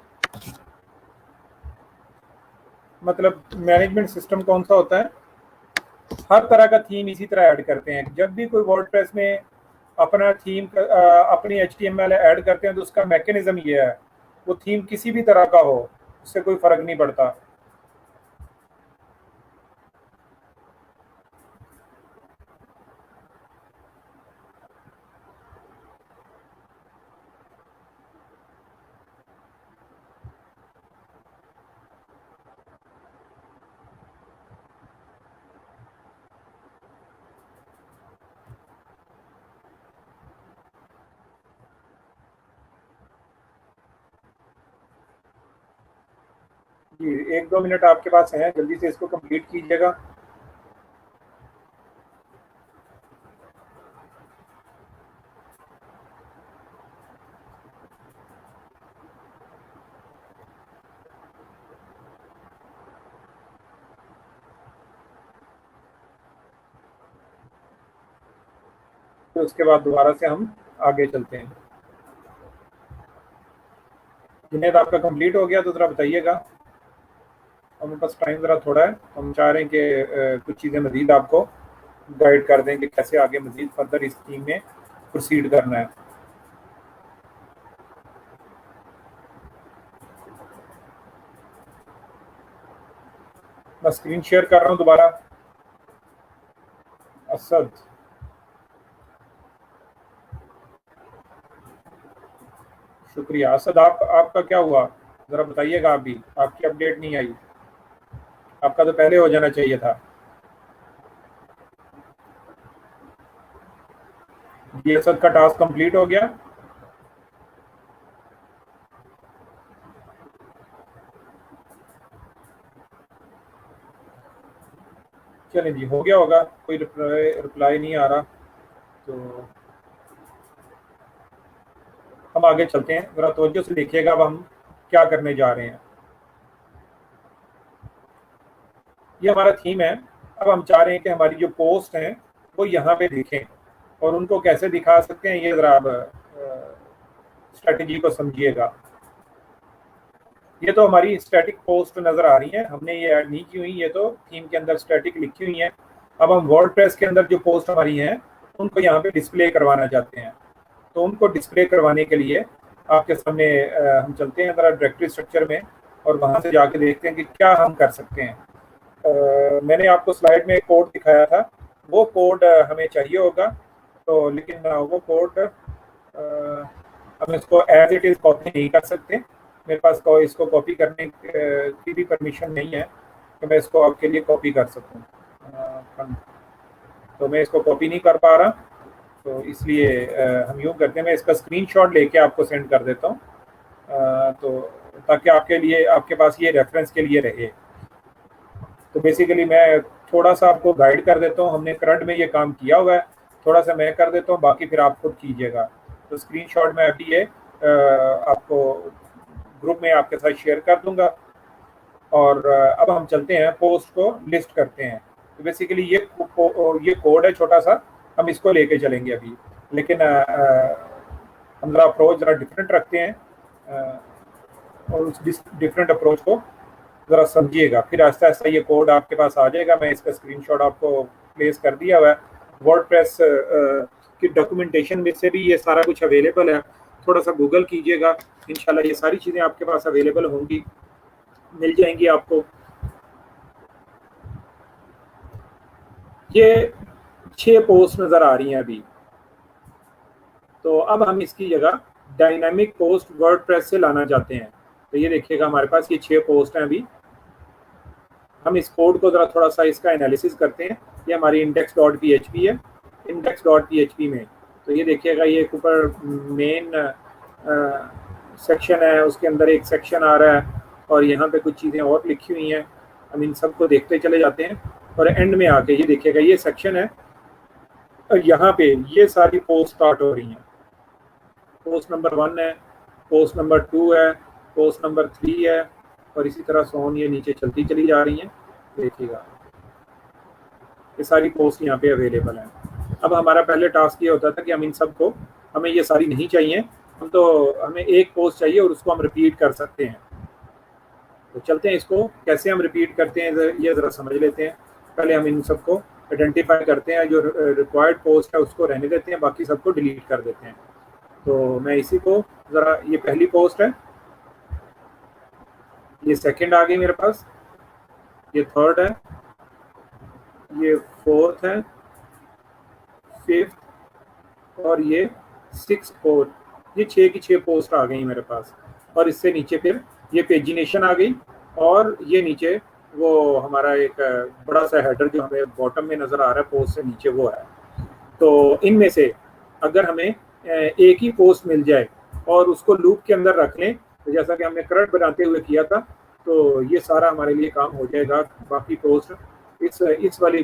मतलब मैनेजमेंट सिस्टम कौन सा होता है? हर तरह का थीम इसी तरह ऐड करते हैं। जब भी कोई वर्डप्रेस में अपना थीम अपनी HTML ऐड करते हैं तो उसका मैकेनिज्म ये है, वो थीम किसी भी तरह का हो, उससे कोई फर्क नहीं पड़ता। जी, 1-2 मिनट आपके पास हैं, जल्दी से इसको कंप्लीट कीजिएगा। तो उसके बाद दोबारा से हम आगे चलते हैं। जुनेद, आपका कंप्लीट हो गया तो ज़रा बताइएगा। हमारे पास टाइम ज़रा थोड़ा है, तो हम चाह रहे हैं कि कुछ चीज़ें मज़ीद आपको गाइड कर दें कि कैसे आगे मज़ीद फर्दर इस टीम में प्रोसीड करना है। मैं स्क्रीन शेयर कर रहा हूँ दोबारा। असद, शुक्रिया। असद, आपका क्या हुआ? ज़रा बताइएगा। आप भी, आपकी अपडेट नहीं आई। आपका तो पहले हो जाना चाहिए था। ये असद का टास्क कंप्लीट हो गया। चलें जी, हो गया होगा। कोई रिप्लाई नहीं आ रहा, तो हम आगे चलते हैं। ज़रा तवज्जो से देखिएगा अब हम क्या करने जा रहे हैं। ये हमारा थीम है। अब हम चाह रहे हैं कि हमारी जो पोस्ट हैं वो यहाँ पे दिखें, और उनको कैसे दिखा सकते हैं, ये ज़रा आप स्ट्रेटजी को समझिएगा। ये तो हमारी स्टैटिक पोस्ट नज़र आ रही है, हमने ये ऐड नहीं की हुई, ये तो थीम के अंदर स्टैटिक लिखी हुई है। अब हम वर्डप्रेस के अंदर जो पोस्ट हमारी हैं उनको यहाँ पे डिस्प्ले करवाना चाहते हैं। तो उनको डिस्प्ले करवाने के लिए आपके सामने हम चलते हैं ज़रा डायरेक्टरी स्ट्रक्चर में, और वहाँ से जाके देखते हैं कि क्या हम कर सकते हैं। मैंने आपको स्लाइड में एक कोड दिखाया था, वो कोड हमें चाहिए होगा। तो लेकिन वो कोड हम इसको एज इट इज़ कॉपी नहीं कर सकते। मेरे पास इसको कॉपी करने की भी परमिशन नहीं है कि मैं इसको आपके लिए कॉपी कर सकूं। तो मैं इसको कॉपी नहीं कर पा रहा, तो इसलिए हम यूँ करते हैं, मैं इसका स्क्रीनशॉट लेके आपको सेंड कर देता हूँ, तो ताकि आपके लिए, आपके पास ये रेफरेंस के लिए रहे। तो बेसिकली मैं थोड़ा सा आपको गाइड कर देता हूँ, हमने करंट में ये काम किया हुआ है, थोड़ा सा मैं कर देता हूँ, बाकी फिर आप खुद कीजिएगा। तो स्क्रीनशॉट मैं अभी ये आपको ग्रुप में आपके साथ शेयर कर दूंगा। और अब हम चलते हैं, पोस्ट को लिस्ट करते हैं। तो बेसिकली ये कोड है छोटा सा, हम इसको लेके चलेंगे अभी। लेकिन हम ज़रा अप्रोच ज़रा डिफरेंट रखते हैं, और उस डिफरेंट अप्रोच को ज़रा समझिएगा, फिर आहिस्ता आहिस्ता ये कोड आपके पास आ जाएगा। मैं इसका स्क्रीनशॉट आपको प्लेस कर दिया हुआ है। वर्डप्रेस की डॉक्यूमेंटेशन में से भी ये सारा कुछ अवेलेबल है, थोड़ा सा गूगल कीजिएगा, इंशाल्लाह ये सारी चीज़ें आपके पास अवेलेबल होंगी, मिल जाएंगी आपको। ये 6 पोस्ट नज़र आ रही हैं अभी। तो अब हम इसकी जगह डायनामिक पोस्ट वर्डप्रेस से लाना चाहते हैं। तो ये देखिएगा हमारे पास ये 6 पोस्ट हैं अभी। हम इस कोड को ज़रा थोड़ा सा इसका एनालिसिस करते हैं। ये हमारी index.php है। index.php में तो ये देखिएगा, ये एक ऊपर मेन सेक्शन है, उसके अंदर एक सेक्शन आ रहा है और यहाँ पे कुछ चीज़ें और लिखी हुई हैं। हम इन सबको देखते चले जाते हैं और एंड में आके ये देखिएगा, ये सेक्शन है और यहाँ पे ये सारी पोस्ट स्टार्ट हो रही हैं। पोस्ट नंबर 1 है, पोस्ट नंबर 2 है, पोस्ट नंबर 3 है और इसी तरह सोन ये नीचे चलती चली जा रही हैं। देखिएगा ये सारी पोस्ट यहाँ पे अवेलेबल हैं। अब हमारा पहले टास्क ये होता था कि हम इन सब को, हमें ये सारी नहीं चाहिए, हमें एक पोस्ट चाहिए और उसको हम रिपीट कर सकते हैं। तो चलते हैं, इसको कैसे हम रिपीट करते हैं ये ज़रा समझ लेते हैं। पहले हम इन सबको आइडेंटिफाई करते हैं, जो रिक्वायर्ड पोस्ट है उसको रहने देते हैं, बाकी सबको डिलीट कर देते हैं। तो मैं इसी को ज़रा, ये पहली पोस्ट है, ये सेकंड आ गई मेरे पास, ये थर्ड है, ये फोर्थ है, फिफ्थ और ये सिक्स फोर्थ, ये 6 की 6 पोस्ट आ गई मेरे पास। और इससे नीचे फिर ये पेजिनेशन आ गई और ये नीचे वो हमारा एक बड़ा सा हेडर जो हमें बॉटम में नज़र आ रहा है पोस्ट से नीचे, वो है। तो इनमें से अगर हमें एक ही पोस्ट मिल जाए और उसको लूप के अंदर रख लें, तो जैसा कि हमने करंट बनाते हुए किया था, तो ये सारा हमारे लिए काम हो जाएगा। बाकी पोस्ट इस वाली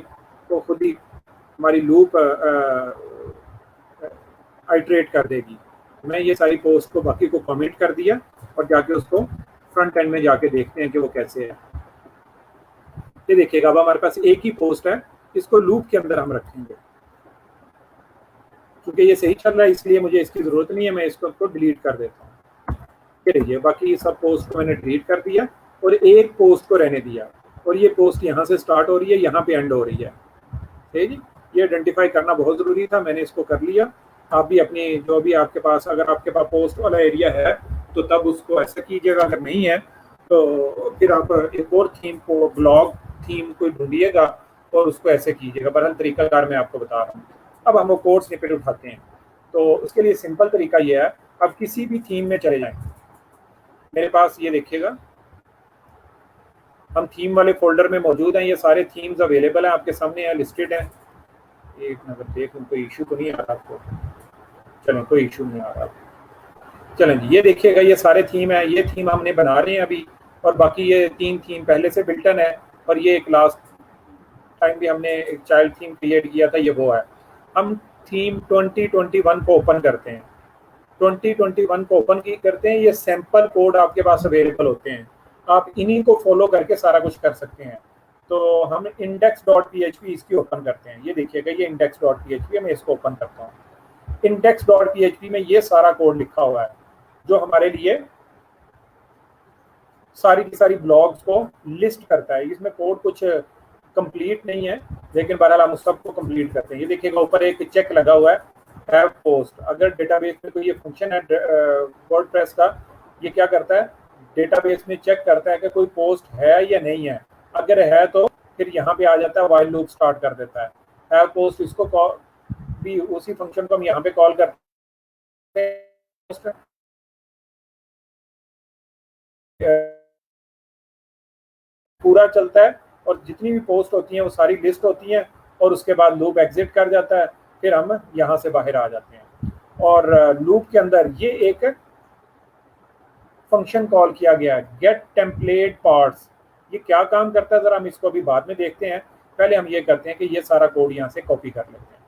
को खुद ही हमारी लूप आइट्रेट कर देगी। मैं ये सारी पोस्ट को बाकी को कमेंट कर दिया और जाके उसको फ्रंट एंड में जाके देखते हैं कि वो कैसे है। ये देखिएगा, अब हमारे पास एक ही पोस्ट है, इसको लूप के अंदर हम रखेंगे। क्योंकि ये सही चल रहा है इसलिए मुझे इसकी ज़रूरत नहीं है, मैं इसको डिलीट कर देता हूँ। ये देखिए, बाकी सब पोस्ट को मैंने डिलीट कर दिया और एक पोस्ट को रहने दिया। और ये पोस्ट यहाँ से स्टार्ट हो रही है, यहाँ पे एंड हो रही है। ठीक है, ये आइडेंटिफाई करना बहुत ज़रूरी था, मैंने इसको कर लिया। आप भी अपनी जो भी आपके पास, अगर आपके पास पोस्ट वाला एरिया है तो तब उसको ऐसा कीजिएगा, अगर नहीं है तो फिर आप एक और थीम को, ब्लॉग थीम को ढूंढिएगा और उसको ऐसे कीजिएगा। बहरहाल तरीकाकार मैं आपको बता रहा हूँ। अब हम वो कोड स्निपेट उठाते हैं। तो उसके लिए सिंपल तरीका ये है, अब किसी भी थीम में चले जाएं। मेरे पास ये देखिएगा, हम थीम वाले फोल्डर में मौजूद हैं। ये सारे थीम्स अवेलेबल हैं, आपके सामने है, लिस्टेड हैं। एक नज़र देख लूँ, कोई इशू तो नहीं आ रहा आपको? चलें, कोई इशू नहीं आ रहा। चलें जी, ये देखिएगा, ये सारे थीम है। ये थीम हमने बना रहे हैं अभी, और बाकी ये 3 थीम पहले से बिल्टन है। और ये एक लास्ट टाइम भी हमने एक चाइल्ड थीम क्रिएट किया था, ये वो है। हम थीम 2021 को ओपन करते हैं। 2021 को ओपन की करते हैं। ये सैंपल कोड आपके पास अवेलेबल होते हैं, आप इन्हीं को फॉलो करके सारा कुछ कर सकते हैं। तो हम index.php इसकी ओपन करते हैं। ये देखिएगा, ये index.php, मैं इसको ओपन करता हूँ। index.php में ये सारा कोड लिखा हुआ है जो हमारे लिए सारी की सारी ब्लॉग्स को लिस्ट करता है। इसमें कोड कुछ कंप्लीट नहीं है, लेकिन बहरहाल हम उस सबको कंप्लीट करते हैं। ये देखिएगा, ऊपर एक चेक लगा हुआ है, हैव पोस्ट। अगर डेटाबेस में कोई ये फंक्शन है वर्डप्रेस का, ये क्या करता है, डेटाबेस में चेक करता है कि कोई पोस्ट है या नहीं है। अगर है तो फिर यहाँ पे आ जाता है, व्हाइल लूप स्टार्ट कर देता है। हैव पोस्ट, इसको कॉल भी, उसी फंक्शन को हम यहाँ पे कॉल करते हैं। पूरा चलता है और जितनी भी पोस्ट होती हैं वो सारी लिस्ट होती हैं, और उसके बाद लूप एग्जिट कर जाता है। फिर हम यहाँ से बाहर आ जाते हैं और लूप के अंदर ये एक फंक्शन कॉल किया गया है, गेट टेम्पलेट पार्ट्स। ये क्या काम करता है जरा हम इसको अभी बाद में देखते हैं। पहले हम ये करते हैं कि ये सारा कोड यहाँ से कॉपी कर लेते हैं।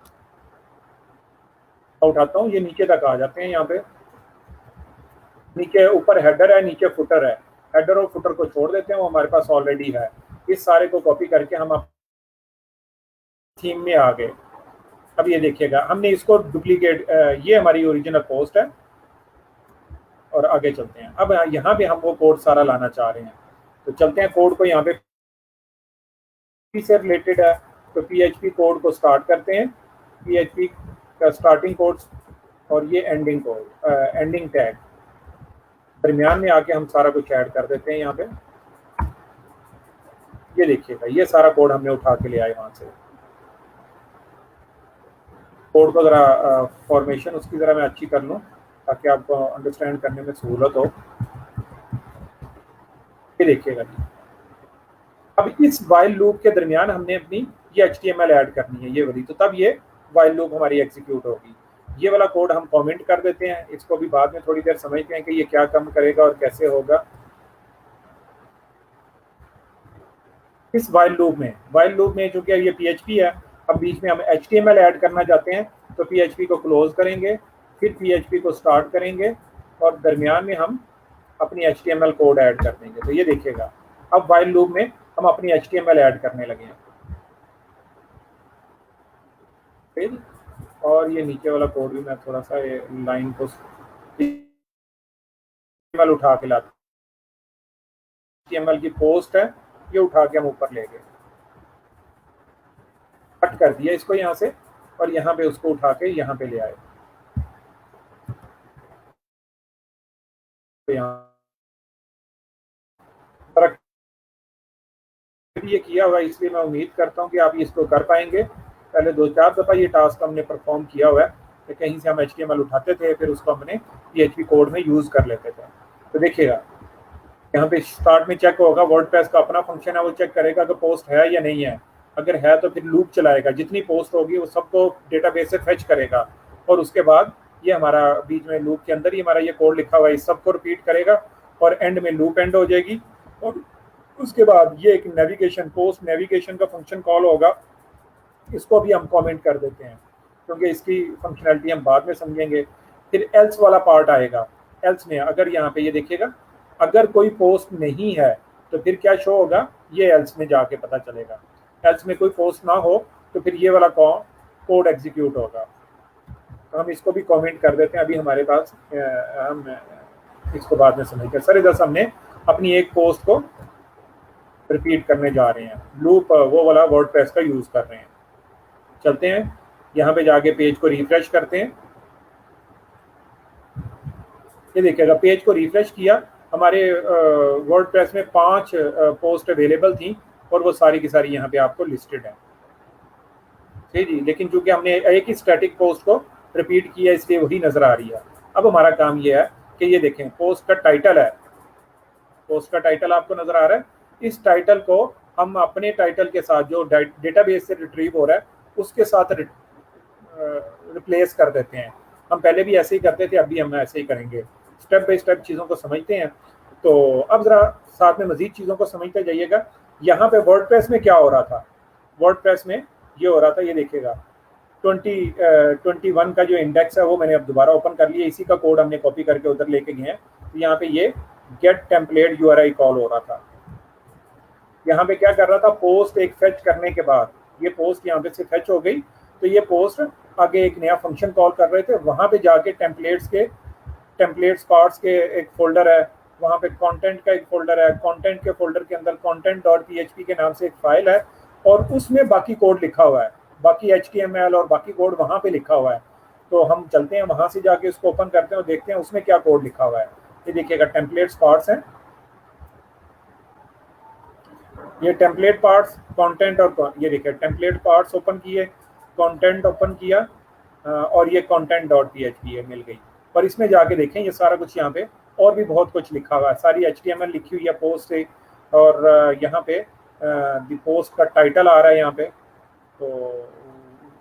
उठाता हूँ, ये नीचे तक आ जाते हैं। यहाँ पे नीचे ऊपर हेडर है, नीचे फुटर है। हेडर और फुटर को छोड़ देते हैं, वो हमारे पास ऑलरेडी है। इस सारे को कॉपी करके हम थीम में आ गए। अब ये देखिएगा, हमने इसको डुप्लीकेट, ये हमारी ओरिजिनल पोस्ट है। और आगे चलते हैं। अब यहाँ पे हम वो कोड सारा लाना चाह रहे हैं। तो चलते हैं कोड को, यहाँ पे से रिलेटेड है तो PHP कोड को स्टार्ट करते हैं। PHP का स्टार्टिंग कोड और ये एंडिंग कोड, एंडिंग टैग दरमियान में आके हम सारा कुछ ऐड कर देते हैं। यहाँ पे ये देखिएगा, ये सारा कोड हमने उठा के ले आए वहाँ से। कोड को ज़रा फॉर्मेशन उसकी ज़रा मैं अच्छी कर लूँ ताकि आपको अंडरस्टैंड करने में सहूलत हो। ये देखिएगा जी, अब इस वाइल लूप के दरमियान हमने अपनी ये HTML ऐड करनी है, ये वाली, तो तब ये वाइल लूप हमारी एग्जीक्यूट होगी। ये वाला कोड हम कमेंट कर देते हैं, इसको भी बाद में थोड़ी देर समझते हैं कि ये क्या काम करेगा और कैसे होगा। इस वाइल लूप में चूंकि ये PHP है, अब बीच में हम HTML ऐड करना चाहते हैं तो PHP को क्लोज करेंगे, फिर PHP को स्टार्ट करेंगे और दरमियान में हम अपनी HTML कोड ऐड कर देंगे। तो ये देखिएगा, अब वाइल लूप में हम अपनी HTML ऐड करने लगे हैं। फिर और ये नीचे वाला कोड भी मैं थोड़ा सा ये लाइन को उठा के लाते, HTML की पोस्ट है ये उठा के हम ऊपर ले गए, कट कर दिया इसको यहाँ से और यहाँ पे उसको उठा के यहाँ पे ले आए। तो यहाँ ये किया हुआ है, इसलिए मैं उम्मीद करता हूँ कि आप इसको कर पाएंगे। पहले 2-4 दफ़ा ये टास्क हमने परफॉर्म किया हुआ है कि कहीं से हम HTML उठाते थे, फिर उसको हमने PHP कोड में यूज़ कर लेते थे। तो देखिएगा यहाँ पे स्टार्ट में चेक होगा, वर्डप्रेस का अपना फंक्शन है, वो चेक करेगा कि पोस्ट है या नहीं है। अगर है तो फिर लूप चलाएगा, जितनी पोस्ट होगी वो सबको डेटाबेस से फेच करेगा और उसके बाद ये हमारा बीच में लूप के अंदर ही हमारा ये कोड लिखा हुआ है, इस सबको रिपीट करेगा और एंड में लूप एंड हो जाएगी। और उसके बाद ये एक नेविगेशन, पोस्ट नेविगेशन का फंक्शन कॉल होगा, इसको भी हम कमेंट कर देते हैं क्योंकि इसकी फंक्शनैलिटी हम बाद में समझेंगे। फिर एल्स वाला पार्ट आएगा। एल्स में अगर यहाँ पे ये देखिएगा, अगर कोई पोस्ट नहीं है तो फिर क्या शो होगा, ये एल्स में जाके पता चलेगा। एल्स में कोई पोस्ट ना हो तो फिर ये वाला कोड एग्जीक्यूट होगा। तो हम इसको भी कमेंट कर देते हैं, अभी हमारे पास हम इसको बाद में समझेंगे। सर इधर हमने अपनी एक पोस्ट को रिपीट करने जा रहे हैं, लूप वो वाला वर्डप्रेस का यूज़ कर रहे हैं। चलते हैं यहाँ पे जाके पेज को रिफ्रेश करते हैं। ये देखिएगा, पेज को रिफ्रेश किया, हमारे वर्डप्रेस में 5 पोस्ट अवेलेबल थी और वो सारी की सारी यहाँ पे आपको लिस्टेड है। ठीक जी, लेकिन चूंकि हमने एक ही स्टैटिक पोस्ट को रिपीट किया इसलिए वही नज़र आ रही है। अब हमारा काम ये है कि ये देखें, पोस्ट का टाइटल है, पोस्ट का टाइटल आपको नज़र आ रहा है। इस टाइटल को हम अपने टाइटल के साथ जो डेटाबेस से रिट्रीव हो रहा है उसके साथ रिप्लेस कर देते हैं। हम पहले भी ऐसे ही करते थे, अब भी हम ऐसे ही करेंगे। स्टेप बाय स्टेप चीज़ों को समझते हैं। तो अब ज़रा साथ में मज़ीद चीज़ों को समझते जाइएगा। यहाँ पे वर्डप्रेस में क्या हो रहा था, वर्डप्रेस में ये हो रहा था, ये देखिएगा 21 का जो इंडेक्स है वो मैंने अब दोबारा ओपन कर लिया, इसी का कोड हमने कॉपी करके उधर लेके गए हैं। तो यहाँ पे ये गेट टेम्पलेट URI कॉल हो रहा था। यहाँ पे क्या कर रहा था, पोस्ट एक फेच करने के बाद ये पोस्ट यहाँ पे से फेच हो गई, तो ये पोस्ट आगे एक नया फंक्शन कॉल कर रहे थे, वहाँ पे जाके टेम्पलेट्स पार्ट्स के एक फोल्डर है, वहाँ पे कंटेंट का एक फोल्डर है, कंटेंट के फोल्डर के अंदर content.php के नाम से एक फाइल है और उसमें बाकी कोड लिखा हुआ है, बाकी HTML और बाकी कोड वहाँ पे लिखा हुआ है। तो हम चलते हैं वहाँ से जाके उसको ओपन करते हैं और देखते हैं उसमें क्या कोड लिखा हुआ है। ये देखिएगा, टेम्पलेट्स पार्ट्स हैं, ये टेम्पलेट पार्ट्स, कंटेंट और ये देखिए टेम्पलेट पार्ट्स ओपन किए, कंटेंट ओपन किया और ये content.php है, मिल गई। और इसमें जाके देखें ये सारा कुछ यहाँ पे और भी बहुत कुछ लिखा हुआ है, सारी HTML लिखी हुई है पोस्ट से। और यहाँ पे दी पोस्ट का टाइटल आ रहा है यहाँ पे, तो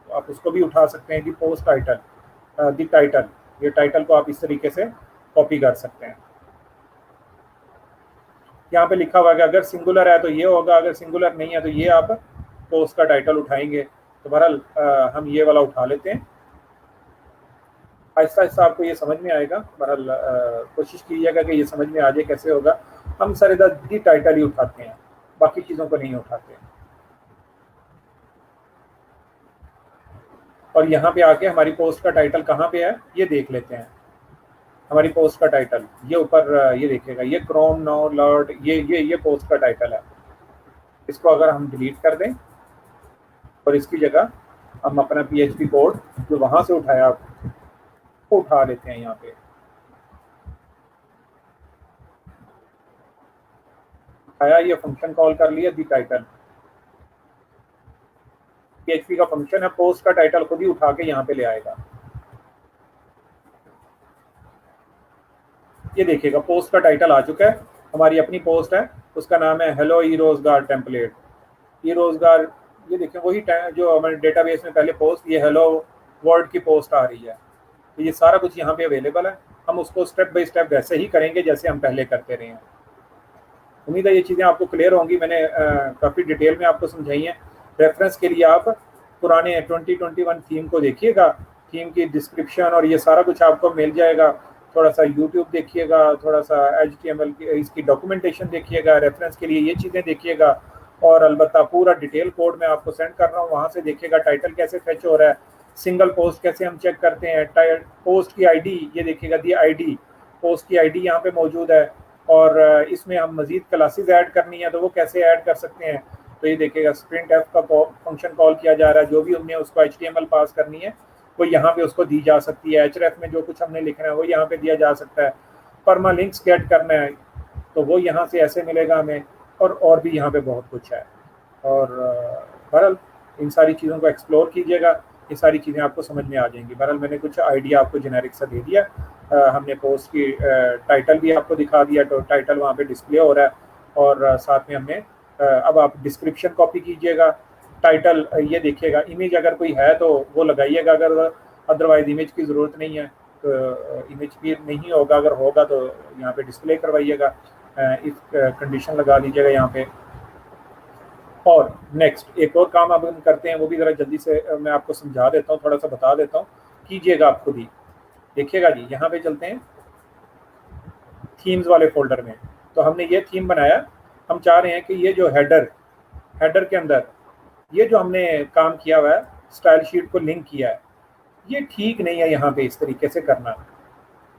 आप उसको भी उठा सकते हैं, दी पोस्ट टाइटल, दी टाइटल, ये टाइटल को आप इस तरीके से कॉपी कर सकते हैं। यहाँ पे लिखा हुआ है कि अगर सिंगुलर है तो ये होगा, अगर सिंगुलर नहीं है तो ये आप पोस्ट का टाइटल उठाएंगे। तो बहरहाल हम ये वाला उठा लेते हैं, आहिस्ता आहिस्ता आपको ये समझ में आएगा। बहरहाल कोशिश कीजिएगा कि ये समझ में आ जाए कैसे होगा। हम सर इधर दी टाइटल ही उठाते हैं, बाकी चीज़ों को नहीं उठाते। और यहाँ पे आके हमारी पोस्ट का टाइटल कहाँ पे है ये देख लेते हैं। हमारी पोस्ट का टाइटल ये ऊपर ये देखिएगा, ये क्रोम नो लर्ट, ये पोस्ट का टाइटल है। इसको अगर हम डिलीट कर दें और इसकी जगह हम अपना PHP कोड जो वहां से उठाया वो उठा लेते हैं। यहाँ पे उठाया, ये फंक्शन कॉल कर लिया दी टाइटल। PHP का फंक्शन है, पोस्ट का टाइटल खुद ही उठा के यहाँ पे ले आएगा। ये देखिएगा पोस्ट का टाइटल आ चुका है, हमारी अपनी पोस्ट है, उसका नाम है हेलो ई रोजगार टेम्पलेट। ई रोजगार, ये देखें वही जो हमारे डेटाबेस में पहले पोस्ट, ये हेलो वर्ल्ड की पोस्ट आ रही है। तो ये सारा कुछ यहाँ पे अवेलेबल है। हम उसको स्टेप बाय स्टेप वैसे ही करेंगे जैसे हम पहले करते रहे हैं। उम्मीद है ये चीज़ें आपको क्लियर होंगी। मैंने काफ़ी डिटेल में आपको समझाई हैं। रेफरेंस के लिए आप पुराने 2021 थीम को देखिएगा, थीम की डिस्क्रिप्शन और ये सारा कुछ आपको मिल जाएगा। थोड़ा सा यूट्यूब देखिएगा, थोड़ा सा HTML की इसकी डॉक्यूमेंटेशन देखिएगा, रेफरेंस के लिए ये चीज़ें देखिएगा, और अलबत्ता पूरा डिटेल कोड मैं आपको सेंड कर रहा हूँ, वहाँ से देखिएगा टाइटल कैसे फेच हो रहा है, सिंगल पोस्ट कैसे हम चेक करते हैं, पोस्ट की ID ये देखिएगा, दी ID पोस्ट की ID यहाँ पे मौजूद है। और इसमें हम मजीद क्लासेस ऐड करनी है तो वो कैसे ऐड कर सकते हैं। तो ये देखिएगा स्प्रिंट एफ का फंक्शन कॉल किया जा रहा है, जो भी हमने उसको HTML पास करनी है वो यहाँ पे उसको दी जा सकती है। href में जो कुछ हमने लिखना है वो यहाँ पे दिया जा सकता है। परमा लिंक्स गेट करना है तो वो यहाँ से ऐसे मिलेगा हमें, और भी यहाँ पे बहुत कुछ है। और बहरहाल इन सारी चीज़ों को एक्सप्लोर कीजिएगा, ये सारी चीज़ें आपको समझ में आ जाएंगी। बहरहाल मैंने कुछ आइडिया आपको जेनेरिक सा दे दिया। हमने पोस्ट की टाइटल भी आपको दिखा दिया, तो टाइटल वहाँ पे डिस्प्ले हो रहा है, और साथ में हमने अब आप डिस्क्रिप्शन कॉपी कीजिएगा। टाइटल ये देखिएगा, इमेज अगर कोई है तो वो लगाइएगा, अगर अदरवाइज इमेज की ज़रूरत नहीं है तो इमेज भी नहीं होगा, अगर होगा तो यहाँ पे डिस्प्ले करवाइएगा, इस कंडीशन लगा दीजिएगा यहाँ पे। और नेक्स्ट एक और काम अब हम करते हैं, वो भी ज़रा जल्दी से मैं आपको समझा देता हूँ, थोड़ा सा बता देता हूँ, कीजिएगा आप खुद ही। देखिएगा जी, यहाँ पे चलते हैं थीम्स वाले फोल्डर में। तो हमने ये थीम बनाया, हम चाह रहे हैं कि ये जो हेडर के अंदर ये जो हमने काम किया हुआ है, स्टाइल शीट को लिंक किया है, ये ठीक नहीं है यहाँ पे इस तरीके से करना।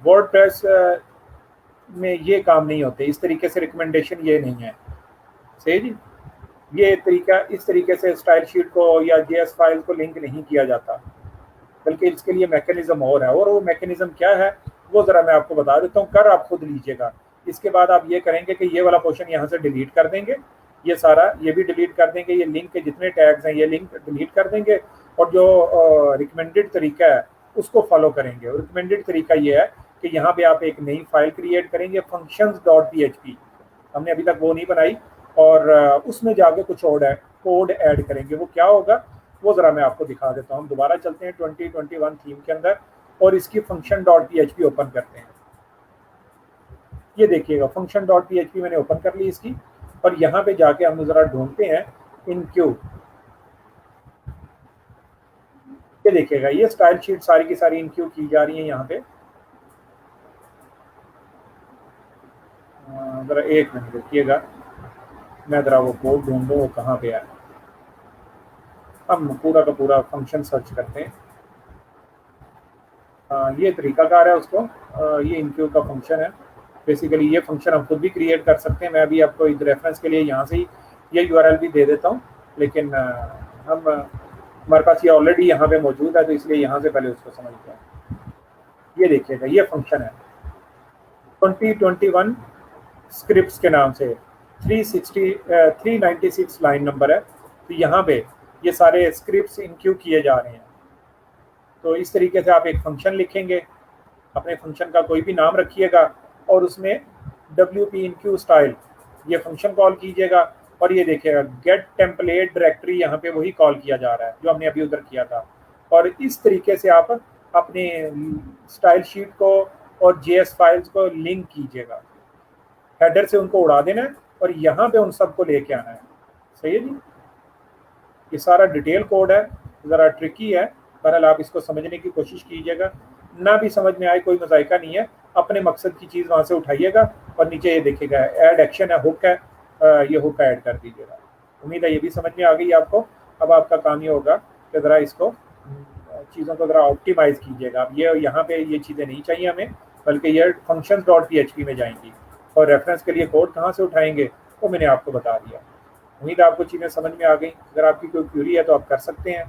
वर्डप्रेस में ये काम नहीं होते इस तरीके से, रिकमेंडेशन ये नहीं है सही जी। ये तरीका, इस तरीके से स्टाइल शीट को या JS फाइल को लिंक नहीं किया जाता, बल्कि इसके लिए मैकेनिज्म और है, और वो मैकेनिज्म क्या है वो ज़रा मैं आपको बता देता हूँ, कर आप खुद लीजिएगा। इसके बाद आप ये करेंगे कि ये वाला पोर्शन यहाँ से डिलीट कर देंगे, ये सारा ये भी डिलीट कर देंगे, ये लिंक के जितने टैग्स हैं ये लिंक डिलीट कर देंगे, और जो रिकमेंडेड तरीका है उसको फॉलो करेंगे। और रिकमेंडेड तरीका ये है कि यहाँ पे आप एक नई फाइल क्रिएट करेंगे functions.php, हमने अभी तक वो नहीं बनाई, और उसमें जाके कुछ और कोड ऐड करेंगे। वो क्या होगा वो ज़रा मैं आपको दिखा देता हूँ। दोबारा चलते हैं 2021 थीम के अंदर और इसकी function.php ओपन करते हैं। ये देखिएगा function.php मैंने ओपन कर ली इसकी, और यहाँ पे जाके हम ज़रा ढूंढते हैं इनक्यू। ये देखिएगा ये स्टाइल शीट सारी की सारी इनक्यू की जा रही है यहाँ पे। ज़रा एक मिनट देखिएगा, मैं ज़रा वो कोड ढूंढ लूँ वो कहाँ पे है। हम पूरा का पूरा फंक्शन सर्च करते हैं। ये तरीकाकार है उसको, ये इनक्यू का फंक्शन है। बेसिकली ये फंक्शन हम खुद भी क्रिएट कर सकते हैं। मैं अभी आपको एक रेफरेंस के लिए यहाँ से ही ये URL भी दे देता हूँ, लेकिन हमारे पास ये ऑलरेडी यहाँ पे मौजूद है, तो इसलिए यहाँ से पहले उसको समझते हैं। ये देखिएगा ये फंक्शन है 2021 स्क्रिप्ट्स के नाम से, 396 लाइन नंबर है। तो यहाँ पे ये सारे स्क्रिप्ट्स इनक्यू किए जा रहे हैं। तो इस तरीके से आप एक फंक्शन लिखेंगे, अपने फंक्शन का कोई भी नाम रखिएगा, और उसमें WP इनक्यू स्टाइल ये फंक्शन कॉल कीजिएगा, और ये देखिएगा गेट टेम्पलेट डायरेक्टरी यहाँ पे वही कॉल किया जा रहा है जो हमने अभी उधर किया था। और इस तरीके से आप अपने स्टाइल शीट को और JS फाइल्स को लिंक कीजिएगा, हेडर से उनको उड़ा देना है और यहाँ पे उन सबको लेके आना है। सही है जी, ये सारा डिटेल कोड है, ज़रा ट्रिकी है, बहरहाल आप इसको समझने की कोशिश कीजिएगा। ना भी समझ में आए कोई मजाइका नहीं है, अपने मकसद की चीज़ वहाँ से उठाइएगा, और नीचे ये देखिएगा ऐड एक्शन है, हुक है, ये हुक ऐड कर दीजिएगा। उम्मीद है ये भी समझ में आ गई आपको। अब आपका काम ये होगा कि ज़रा इसको चीज़ों को ज़रा ऑप्टिमाइज़ कीजिएगा। अब ये यहाँ पे ये चीज़ें नहीं चाहिए हमें, बल्कि ये functions.php में जाएंगी। और रेफरेंस के लिए कोड कहाँ से उठाएंगे वो मैंने आपको बता दिया। उम्मीद आपको चीज़ें समझ में आ गई। अगर आपकी कोई क्यूरी है तो आप कर सकते हैं।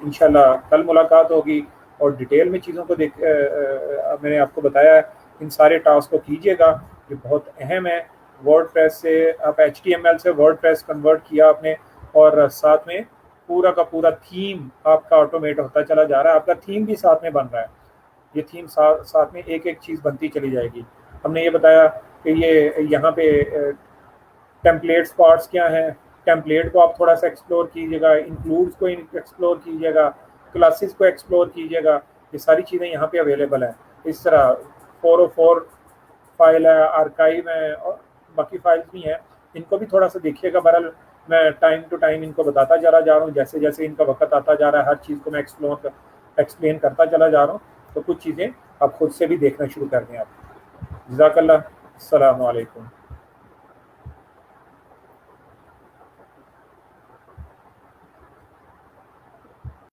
इंशाल्लाह कल मुलाकात होगी और डिटेल में चीज़ों को मैंने आपको बताया है। इन सारे टास्क को कीजिएगा, ये बहुत अहम है। वर्डप्रेस से आप HTML से वर्डप्रेस कन्वर्ट किया आपने, और साथ में पूरा का पूरा थीम आपका ऑटोमेट होता चला जा रहा है। आपका थीम भी साथ में बन रहा है। ये थीम साथ में एक एक चीज़ बनती चली जाएगी। हमने ये बताया कि ये यहाँ पे टेम्पलेट्स पार्ट्स क्या हैं। टेम्पलेट को आप थोड़ा सा एक्सप्लोर कीजिएगा, इंक्लूड्स को एक्सप्लोर कीजिएगा, क्लासेस को एक्सप्लोर कीजिएगा। ये सारी चीज़ें यहाँ पे अवेलेबल हैं। इस तरह 404 फाइल है, आर्काइव है, और बाकी फाइल्स भी हैं। इनको भी थोड़ा सा देखिएगा। बहरहाल मैं टाइम टू टाइम इनको बताता चला जा रहा हूँ, जैसे जैसे इनका वक्त आता जा रहा है हर चीज़ को मैं एक्सप्लेन करता चला जा रहा हूँ। तो कुछ चीज़ें आप खुद से भी देखना शुरू कर दें। आप जज़ाकल्लाह। अस्सलामु अलैकुम।